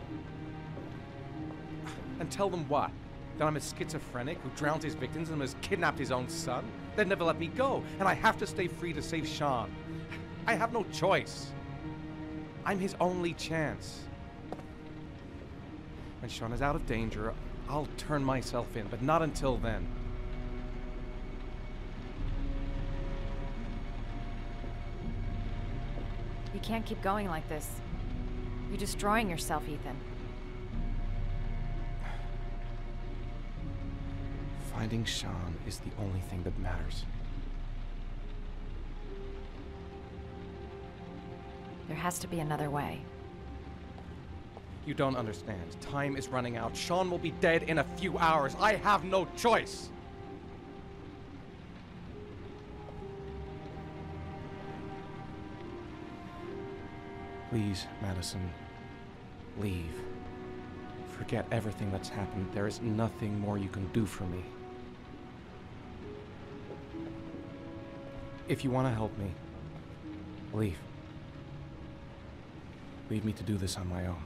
And tell them what? That I'm a schizophrenic who drowned his victims and has kidnapped his own son? They'd never let me go, and I have to stay free to save Sean. I have no choice. I'm his only chance. When Sean is out of danger, I'll turn myself in, but not until then. You can't keep going like this. You're destroying yourself, Ethan. Finding Sean is the only thing that matters. There has to be another way. You don't understand. Time is running out. Sean will be dead in a few hours. I have no choice. Please, Madison, leave. Forget everything that's happened. There is nothing more you can do for me. If you want to help me, leave. Leave me to do this on my own.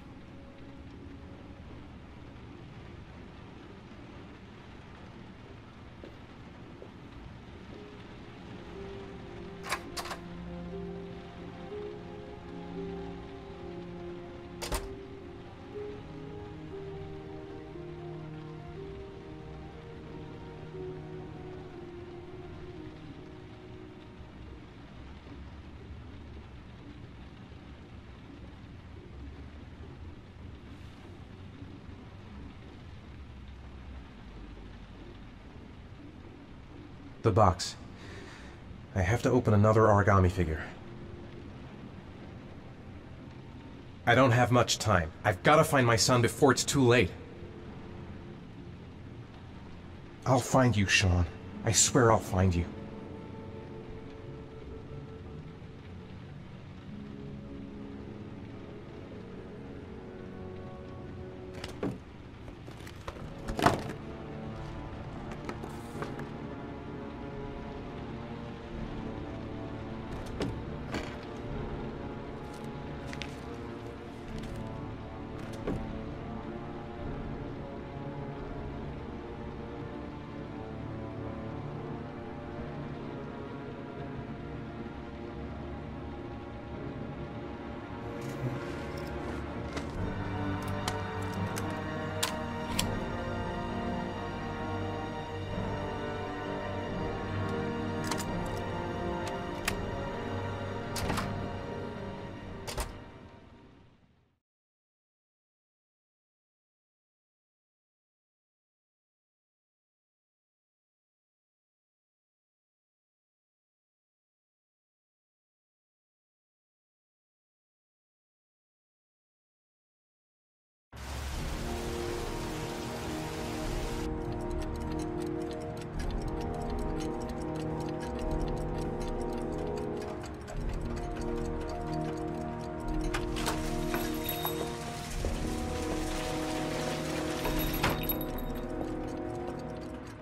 The box. I have to open another origami figure. I don't have much time. I've got to find my son before it's too late. I'll find you, Sean. I swear I'll find you.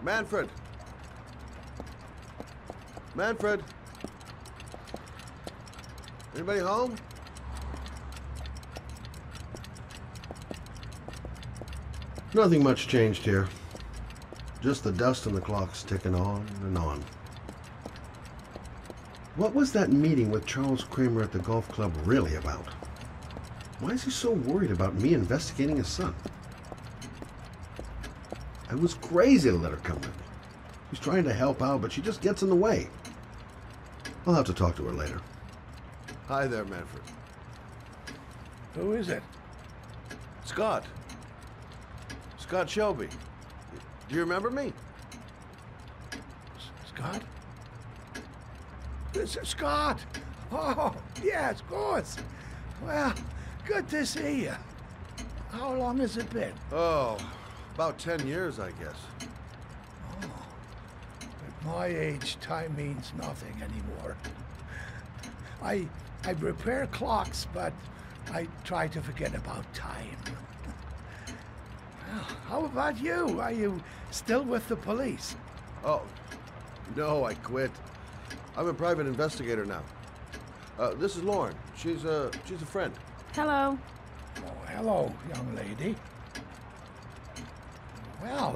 Manfred! Manfred! Anybody home? Nothing much changed here. Just the dust and the clocks ticking on and on. What was that meeting with Charles Kramer at the golf club really about? Why is he so worried about me investigating his son? I was crazy to let her come with me. She's trying to help out, but she just gets in the way. I'll have to talk to her later. Hi there, Manfred. Who is it? Scott. Scott Shelby. Do you remember me? Scott? This is Scott! Oh, yes, of course. Well, good to see you. How long has it been? Oh, about 10 years, I guess. Oh, at my age, time means nothing anymore. I repair clocks, but I try to forget about time. Well, how about you? Are you still with the police? Oh, no, I quit. I'm a private investigator now. This is Lauren. She's a friend. Hello. Oh, hello, young lady. Well,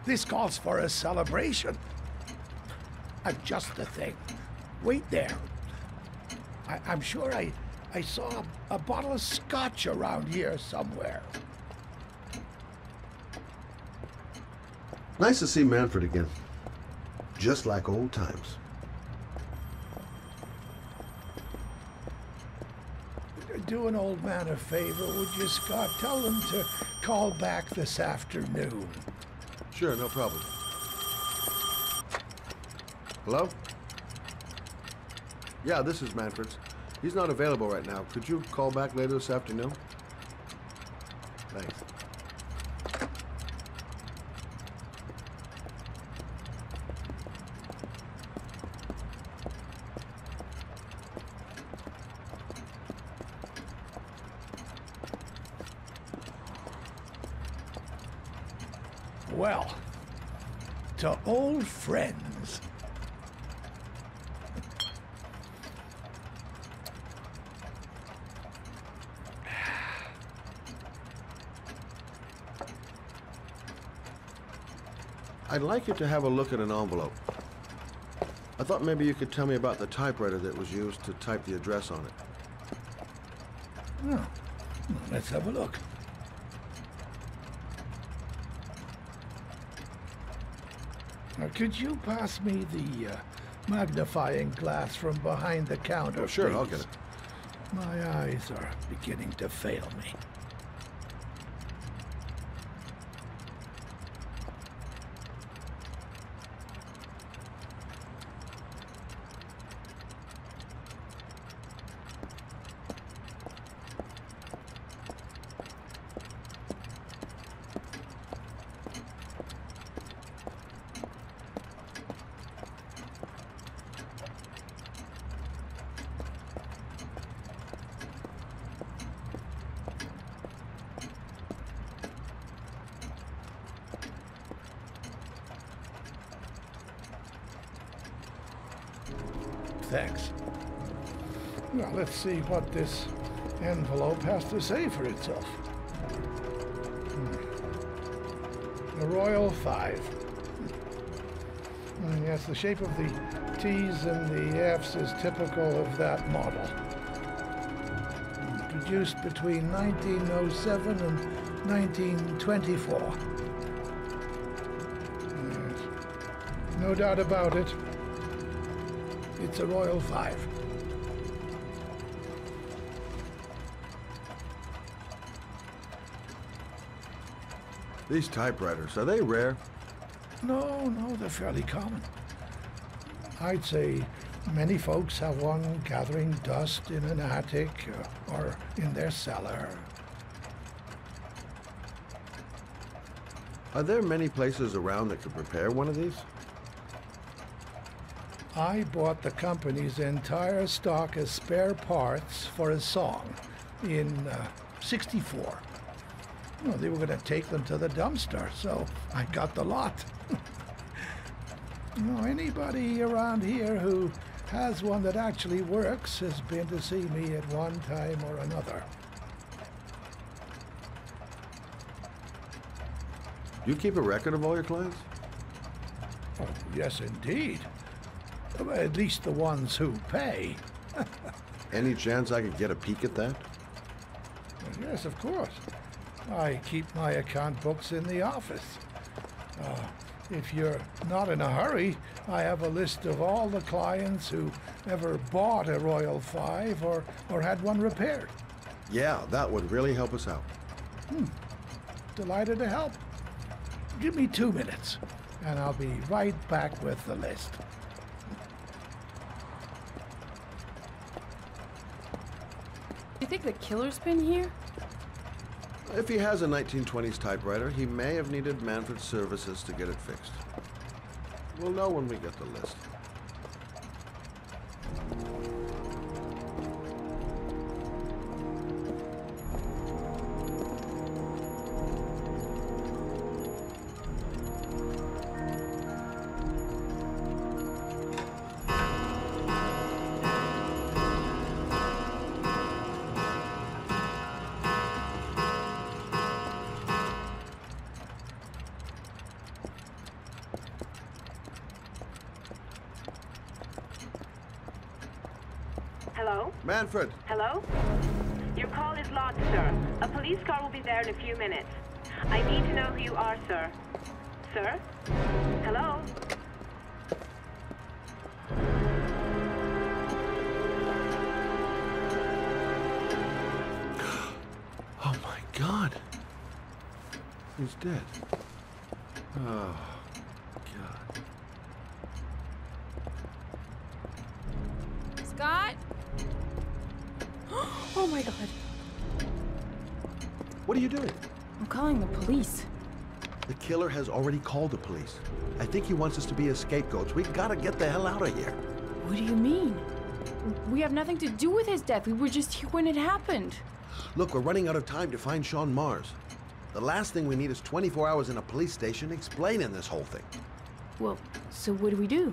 this calls for a celebration. Just the thing. Wait there. I'm sure I saw a bottle of scotch around here somewhere. Nice to see Manfred again. Just like old times. Do an old man a favor, would you, Scott? Tell him to call back this afternoon. Sure, no problem. Hello? Yeah, this is Manfred's. He's not available right now. Could you call back later this afternoon? Thanks. Well, to old friends. I'd like you to have a look at an envelope. I thought maybe you could tell me about the typewriter that was used to type the address on it. Oh, let's have a look. Now, could you pass me the magnifying glass from behind the counter, Oh, sure, please? I'll get it. My eyes are beginning to fail me. Thanks. Now, let's see what this envelope has to say for itself. The Royal 5. Yes, the shape of the T's and the F's is typical of that model. Produced between 1907 and 1924. Yes. No doubt about it. It's a Royal 5. These typewriters, are they rare? No, they're fairly common. I'd say many folks have one gathering dust in an attic or in their cellar. Are there many places around that could repair one of these? I bought the company's entire stock as spare parts for a song in '64. Well, they were going to take them to the dumpster, so I got the lot. You know, anybody around here who has one that actually works has been to see me at one time or another. You keep a record of all your clients? Oh, yes, indeed. At least the ones who pay. Any chance I could get a peek at that? Yes, of course. I keep my account books in the office. If you're not in a hurry, I have a list of all the clients who ever bought a Royal 5 or had one repaired. Yeah, that would really help us out. Delighted to help. Give me 2 minutes, and I'll be right back with the list. You think the killer's been here? If he has a 1920s typewriter, he may have needed Manfred's services to get it fixed. We'll know when we get the list. Hello? Manfred! Hello? Your call is logged, sir. A police car will be there in a few minutes. I need to know who you are, sir. Sir? Hello? Oh my God! He's dead. Oh, God. Scott? Oh my God. What are you doing? I'm calling the police. The killer has already called the police. I think he wants us to be his scapegoats. We gotta get the hell out of here. What do you mean? We have nothing to do with his death. We were just here when it happened. Look, we're running out of time to find Sean Mars. The last thing we need is 24 hours in a police station explaining this whole thing. Well, so what do we do?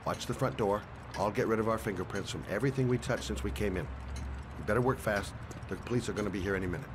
Watch the front door. I'll get rid of our fingerprints from everything we touched since we came in. You better work fast. The police are gonna be here any minute.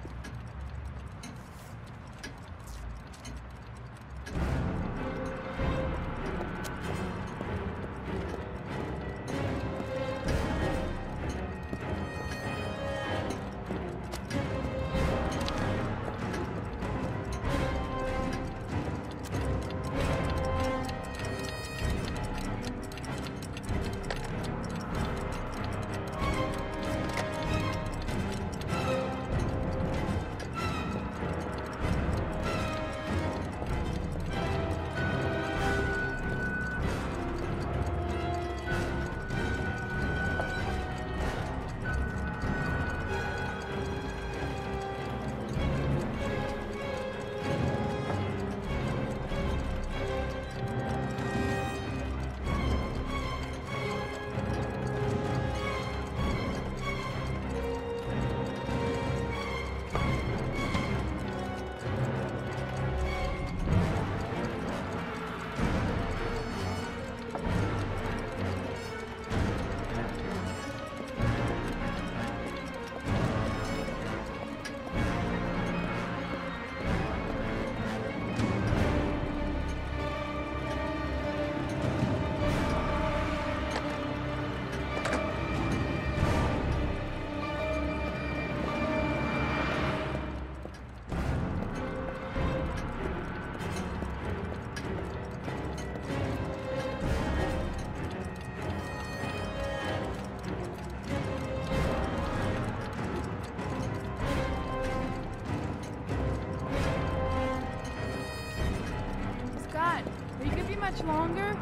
Scott, are you gonna be much longer?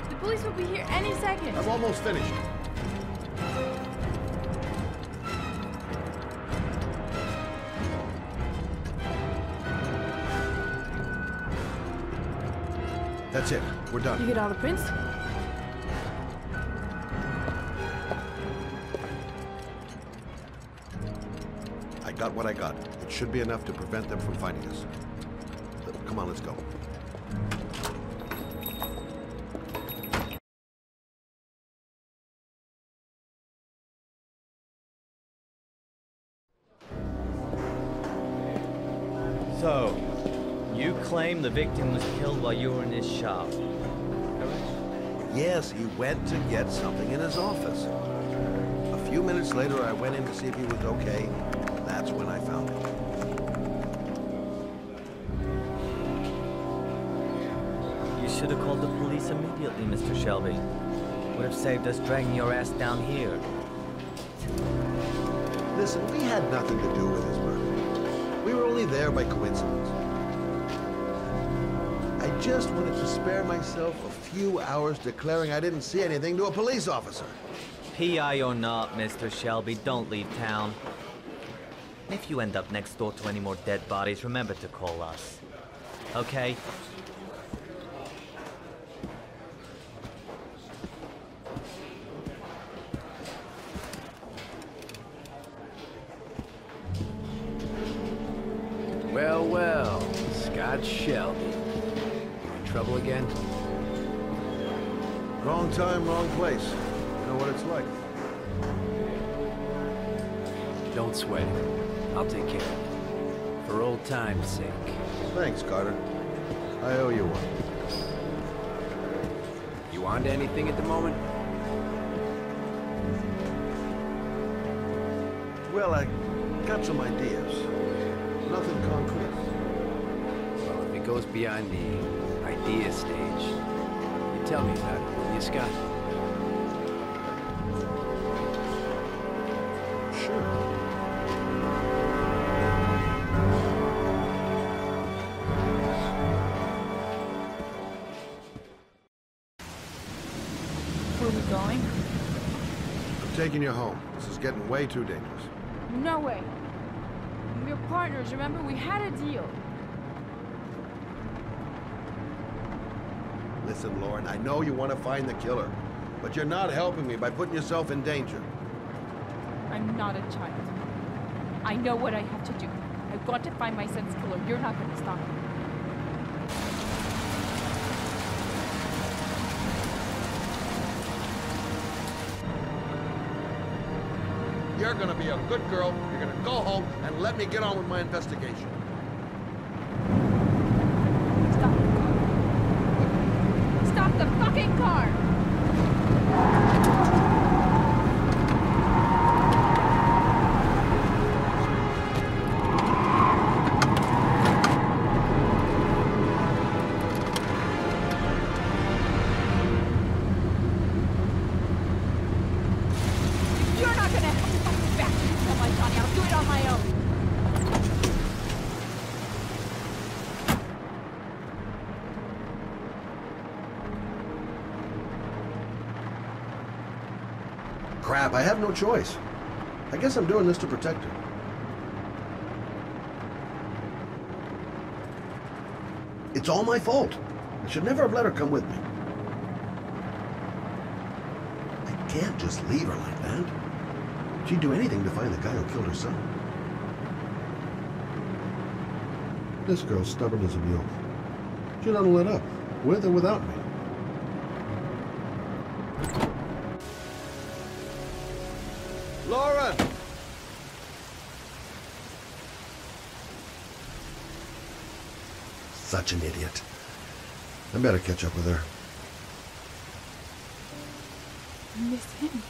The police will be here any second. I'm almost finished. That's it. We're done. You get all the prints? I got what I got. It should be enough to prevent them from finding us. Come on, let's go. So, you claim the victim was killed while you were in his shop, correct? Yes, he went to get something in his office. A few minutes later, I went in to see if he was okay. That's when I found him. You should have called the police immediately, Mr. Shelby. Would have saved us dragging your ass down here. Listen, we had nothing to do with his murder. We were only there by coincidence. I just wanted to spare myself a few hours declaring I didn't see anything to a police officer. PI or not, Mr. Shelby, don't leave town. If you end up next door to any more dead bodies, remember to call us. Okay? Well, well, Scott Shelby. In trouble again? Wrong time, wrong place. You know what it's like. Don't sweat it. I'll take care of it. For old time's sake. Thanks, Carter. I owe you one. You on to anything at the moment? Well, I got some ideas. Nothing concrete. Well, if it goes beyond the idea stage, you tell me about it, will you, Scott? Sure. Where are we going? I'm taking you home. This is getting way too dangerous. No way. We're partners, remember? We had a deal. Listen, Lauren, I know you want to find the killer, but you're not helping me by putting yourself in danger. I'm not a child. I know what I have to do. I want to find my son's killer. You're not going to stop me. You're gonna be a good girl, you're gonna go home, and let me get on with my investigation. Stop the fucking car! You're not gonna help me find back to tell my Johnny. I'll do it on my own. Crap, I have no choice. I guess I'm doing this to protect her. It's all my fault. I should never have let her come with me. I can't just leave her like that. She'd do anything to find the guy who killed her son. This girl's stubborn as a mule. She doesn't let up, with or without me. Lauren! Such an idiot. I better catch up with her. I miss him.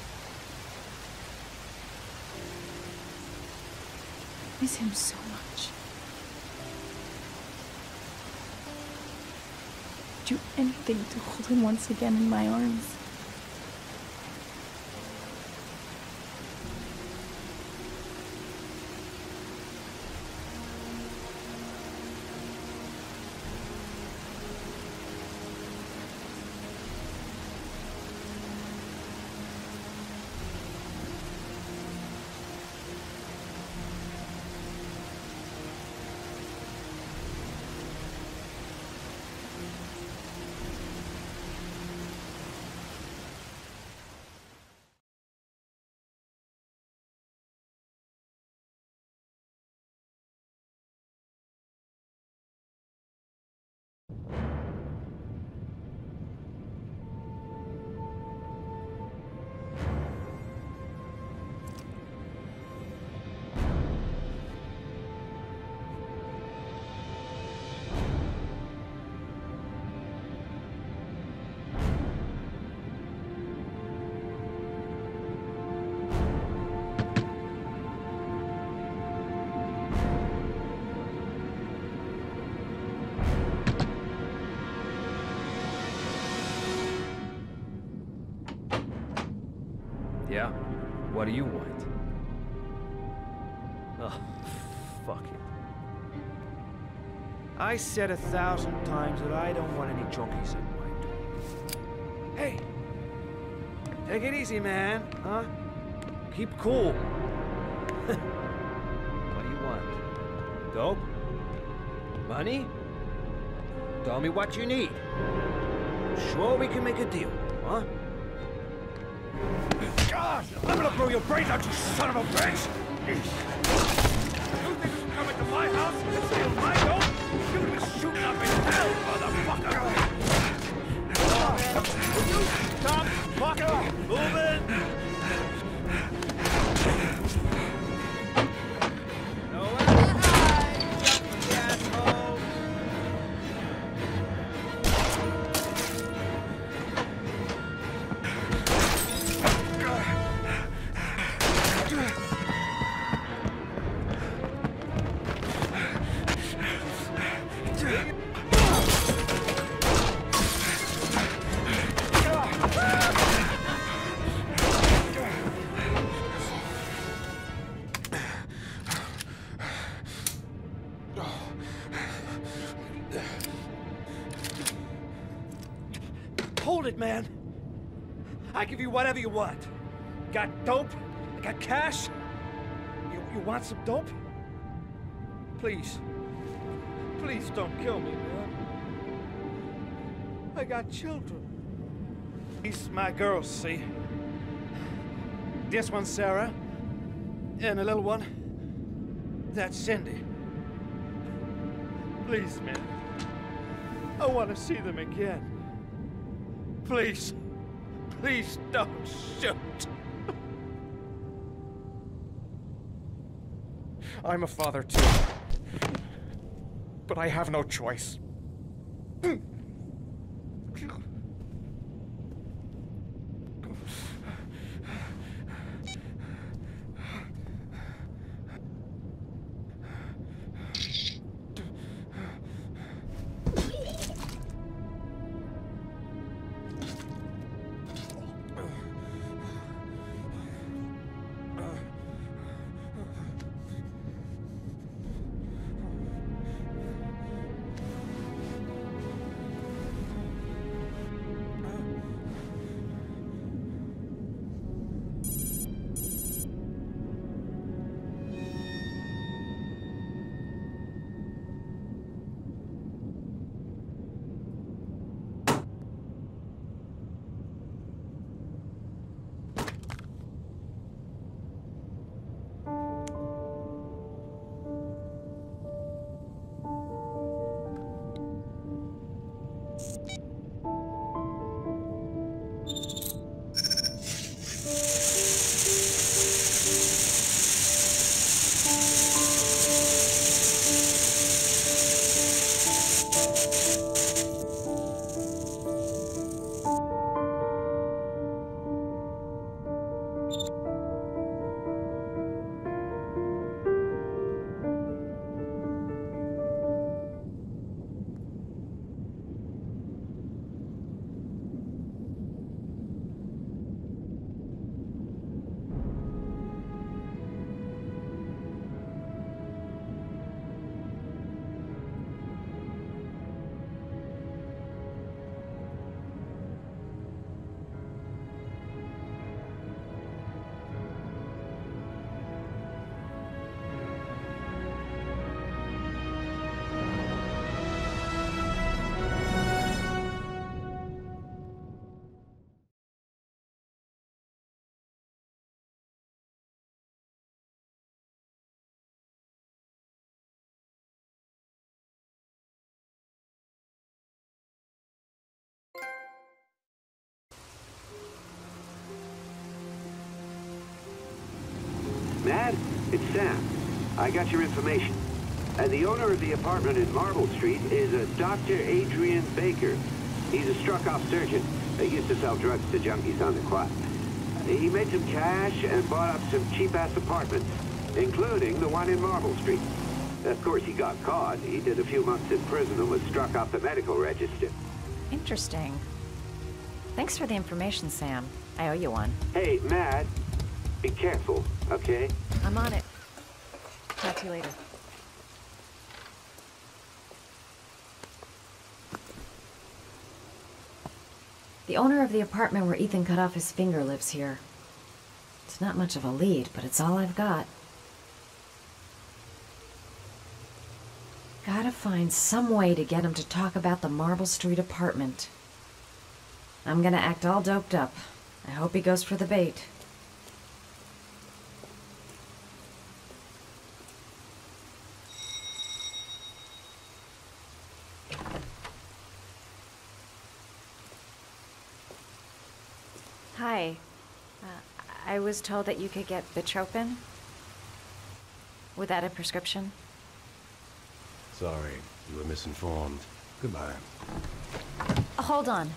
I miss him so much. Do anything to hold him once again in my arms. Yeah? What do you want? Oh, fuck it. I said 1,000 times that I don't want any junkies at my door. Hey! Take it easy, man, huh? Keep cool. What do you want? Dope? Money? Tell me what you need. Sure we can make a deal, huh? God! I'm gonna blow your brains out, you son of a bitch! You think you can come into my house and steal my dope? You're gonna be shooting up in hell, motherfucker! Will you stop fucking moving? Hold it, man. I give you whatever you want. Got dope? Got cash? You want some dope? Please. Please don't kill me, man. I got children. These my girls, see? This one's Sarah. And the little one. That's Cindy. Please, man. I want to see them again. Please. Please don't shoot. I'm a father too. But I have no choice. Matt, it's Sam. I got your information. The owner of the apartment in Marble Street is a Dr. Adrian Baker. He's a struck-off surgeon. He used to sell drugs to junkies on the quad. He made some cash and bought up some cheap-ass apartments, including the one in Marble Street. Of course, he got caught. He did a few months in prison and was struck off the medical register. Interesting. Thanks for the information, Sam. I owe you one. Hey, Matt. Be careful, okay? I'm on it. Talk to you later. The owner of the apartment where Ethan cut off his finger lives here. It's not much of a lead, but it's all I've got. Gotta find some way to get him to talk about the Marble Street apartment. I'm gonna act all doped up. I hope he goes for the bait. Hi. I was told that you could get Bitropin without a prescription. Sorry, you were misinformed. Goodbye. Hold on.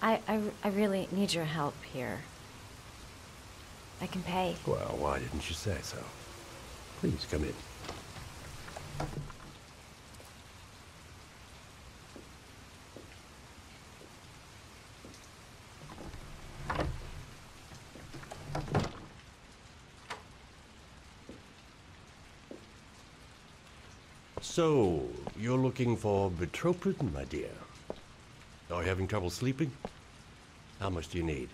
I really need your help here. I can pay. Well, why didn't you say so? Please come in. So, you're looking for Bitropin, my dear? Are you having trouble sleeping? How much do you need?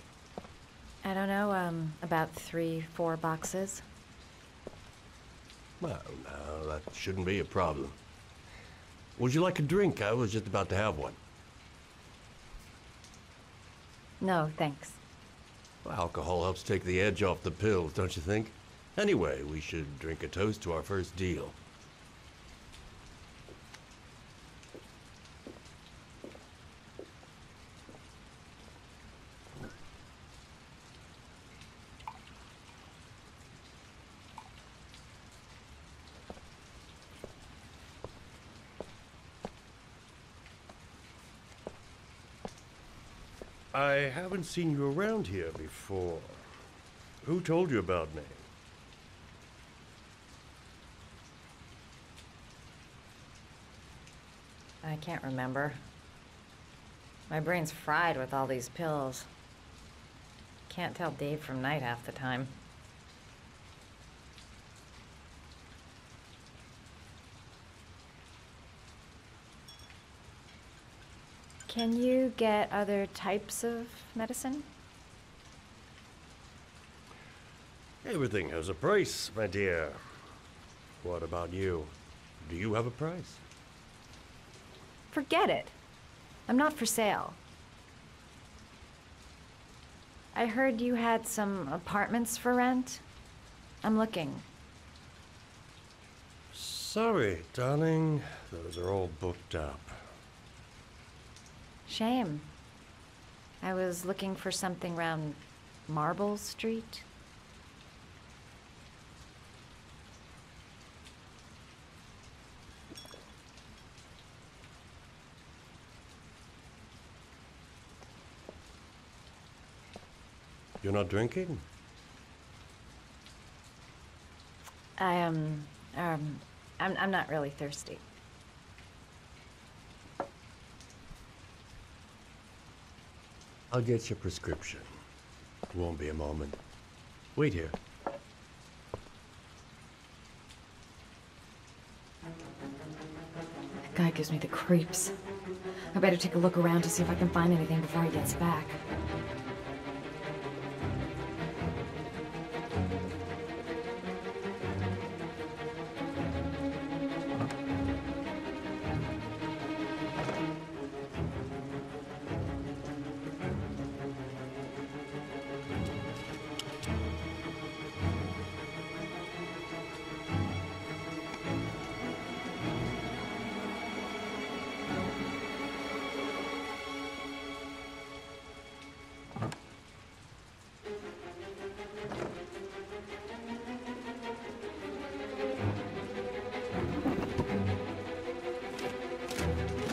I don't know, about 3-4 boxes. Well, no, that shouldn't be a problem. Would you like a drink? I was just about to have one. No, thanks. Well, alcohol helps take the edge off the pills, don't you think? Anyway, we should drink a toast to our first deal. I haven't seen you around here before. Who told you about me? I can't remember. My brain's fried with all these pills. Can't tell day from night half the time. Can you get other types of medicine? Everything has a price, my dear. What about you? Do you have a price? Forget it. I'm not for sale. I heard you had some apartments for rent. I'm looking. Sorry, darling. Those are all booked up. Shame. I was looking for something around Marble Street. You're not drinking? I'm not really thirsty. I'll get your prescription. Won't be a moment. Wait here. That guy gives me the creeps. I better take a look around to see if I can find anything before he gets back.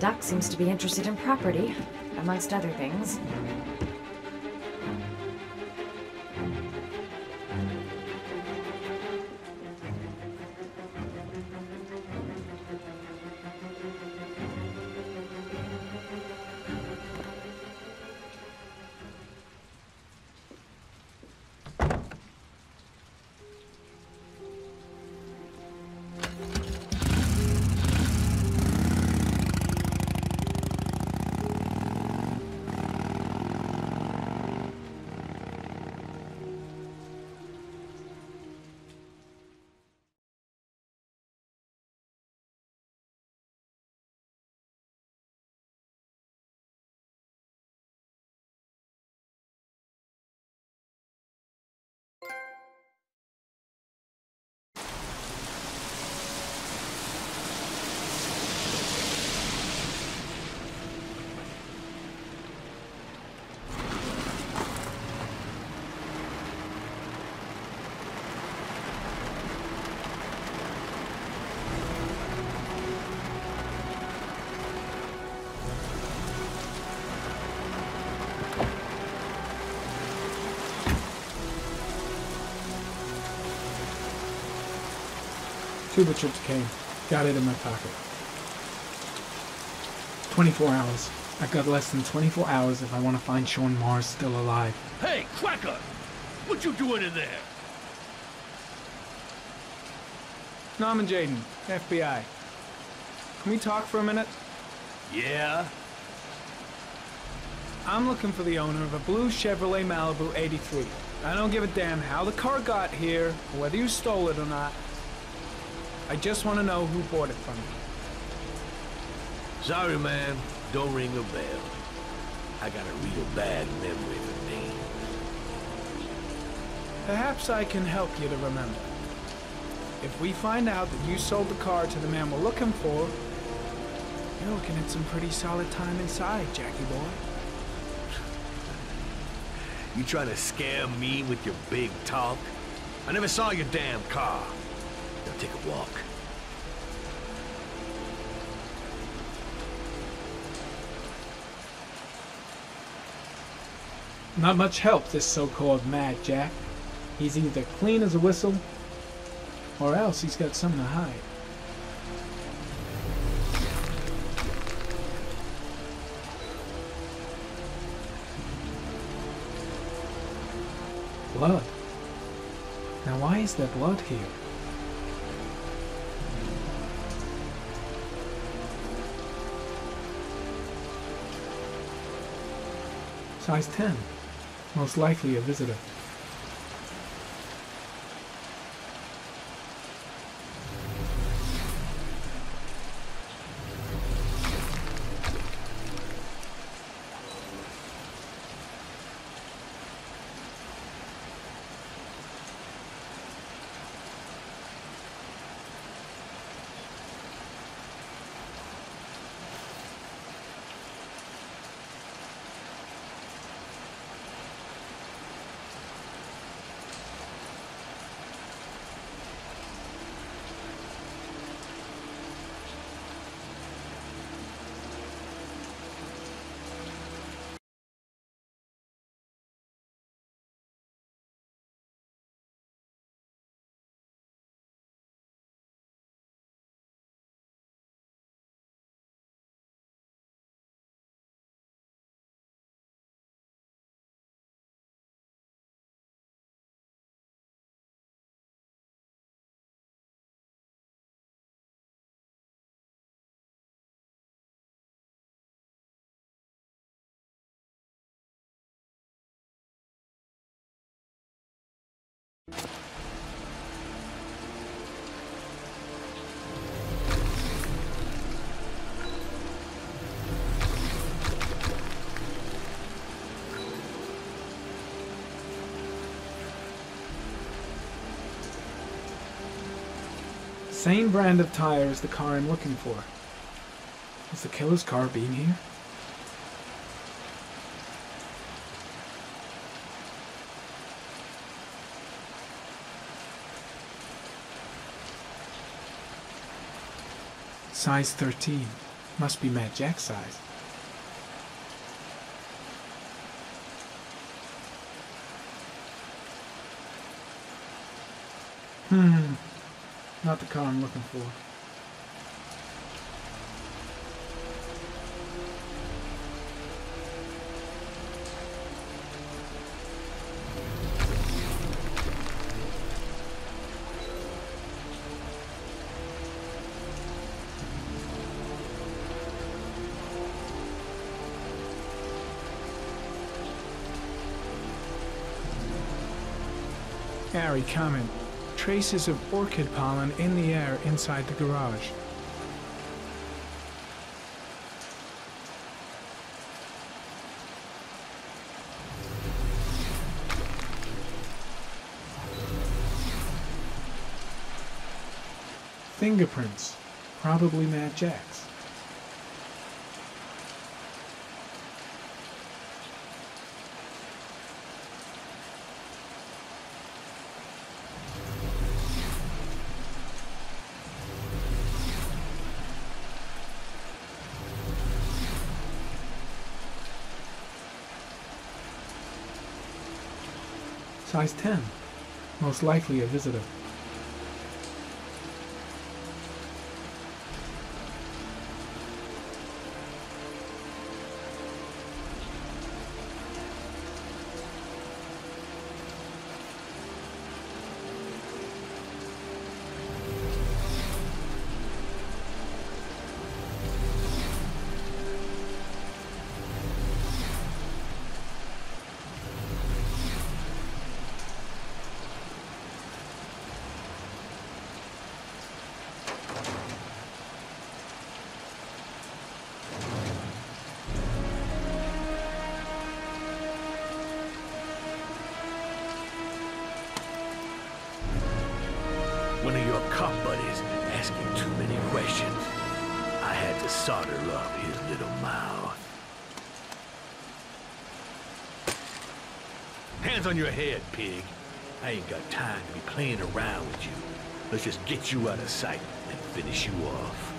Doc seems to be interested in property, amongst other things. Trips came. Got it in my pocket. 24 hours. I've got less than 24 hours if I want to find Sean Mars still alive. Hey, Cracker! What you doing in there? Norman Jaden, FBI. Can we talk for a minute? Yeah? I'm looking for the owner of a blue Chevrolet Malibu 83. I don't give a damn how the car got here, or whether you stole it or not. I just want to know who bought it from you. Sorry, man. Don't ring a bell. I got a real bad memory for names. Perhaps I can help you to remember. If we find out that you sold the car to the man we're looking for, you're looking at some pretty solid time inside, Jackie boy. You trying to scam me with your big talk? I never saw your damn car. Now take a walk. Not much help, this so-called Mad Jack. He's either clean as a whistle, or else he's got something to hide. Blood. Now why is there blood here? Size 10. Most likely a visitor. Same brand of tire as the car I'm looking for. Is the killer's car being here? Size 13. Must be Mad Jack's size. Not the car I'm looking for. Gary, comment. Traces of orchid pollen in the air inside the garage. Fingerprints. Probably Mad Jack's. Size 10. Most likely a visitor. asking too many questions. I had to solder up his little mouth. Hands on your head, pig. I ain't got time to be playing around with you. Let's just get you out of sight and finish you off.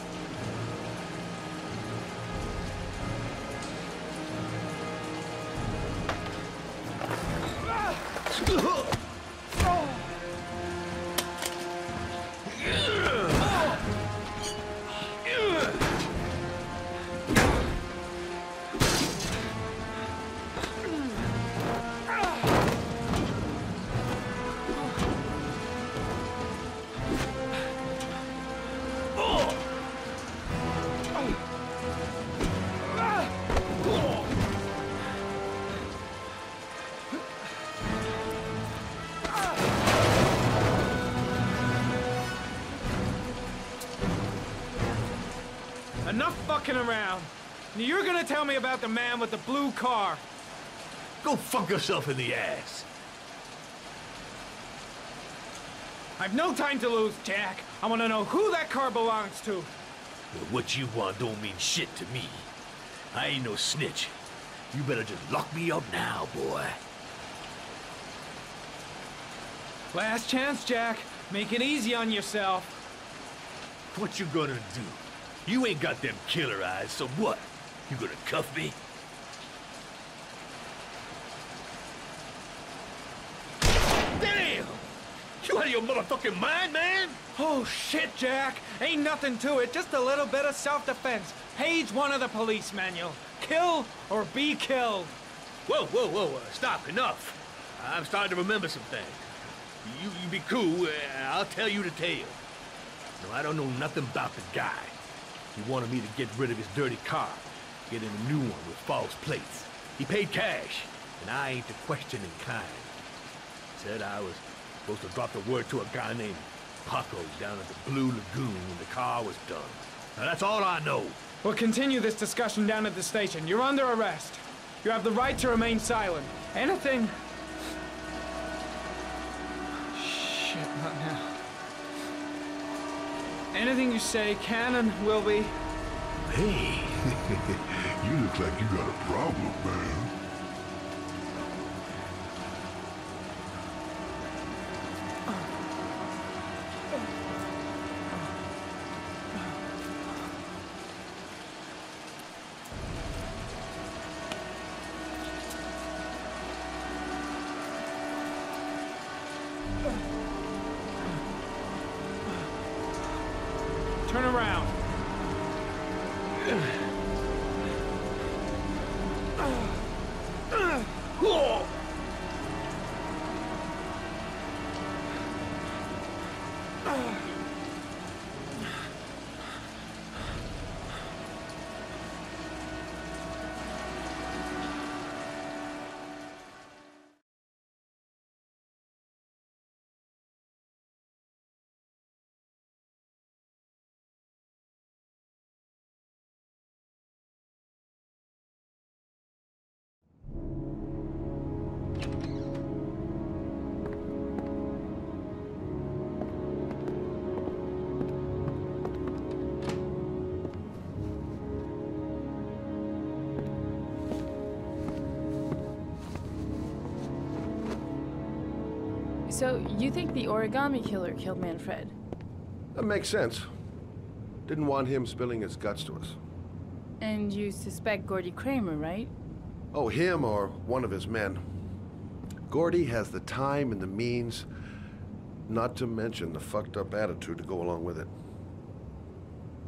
Enough fucking around. You're gonna tell me about the man with the blue car. Go fuck yourself in the ass. I've no time to lose, Jack. I want to know who that car belongs to. Well, what you want don't mean shit to me. I ain't no snitch. You better just lock me up now, boy. Last chance, Jack. Make it easy on yourself. What you gonna do? You ain't got them killer eyes, so what? You gonna cuff me? Damn! You out of your motherfucking mind, man? Oh, shit, Jack. Ain't nothing to it. Just a little bit of self-defense. Page 1 of the police manual. Kill or be killed. Whoa, whoa, whoa, stop, enough. I'm starting to remember some things. You be cool, I'll tell you the tale. No, I don't know nothing about the guy. He wanted me to get rid of his dirty car, get in a new one with false plates. He paid cash, and I ain't the questioning kind. Said I was supposed to drop the word to a guy named Paco down at the Blue Lagoon when the car was done. Now that's all I know. We'll continue this discussion down at the station. You're under arrest. You have the right to remain silent. Anything... Shit, not now. Anything you say can and will be... Hey, you look like you got a problem, man. Turn around. So, you think the origami killer killed Manfred? That makes sense. Didn't want him spilling his guts to us. And you suspect Gordy Kramer, right? Oh, him or one of his men. Gordy has the time and the means, not to mention the fucked up attitude to go along with it.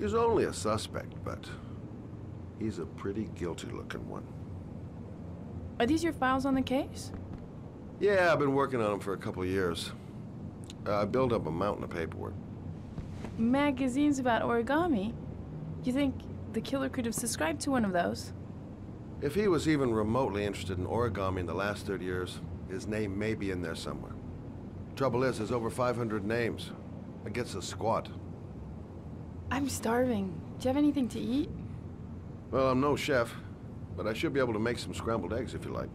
He's only a suspect, but he's a pretty guilty looking one. Are these your files on the case? Yeah, I've been working on him for a couple of years. I built up a mountain of paperwork. Magazines about origami? You think the killer could have subscribed to one of those? If he was even remotely interested in origami in the last 30 years, his name may be in there somewhere. Trouble is, there's over 500 names. That gets us squat. I'm starving. Do you have anything to eat? Well, I'm no chef, but I should be able to make some scrambled eggs if you like.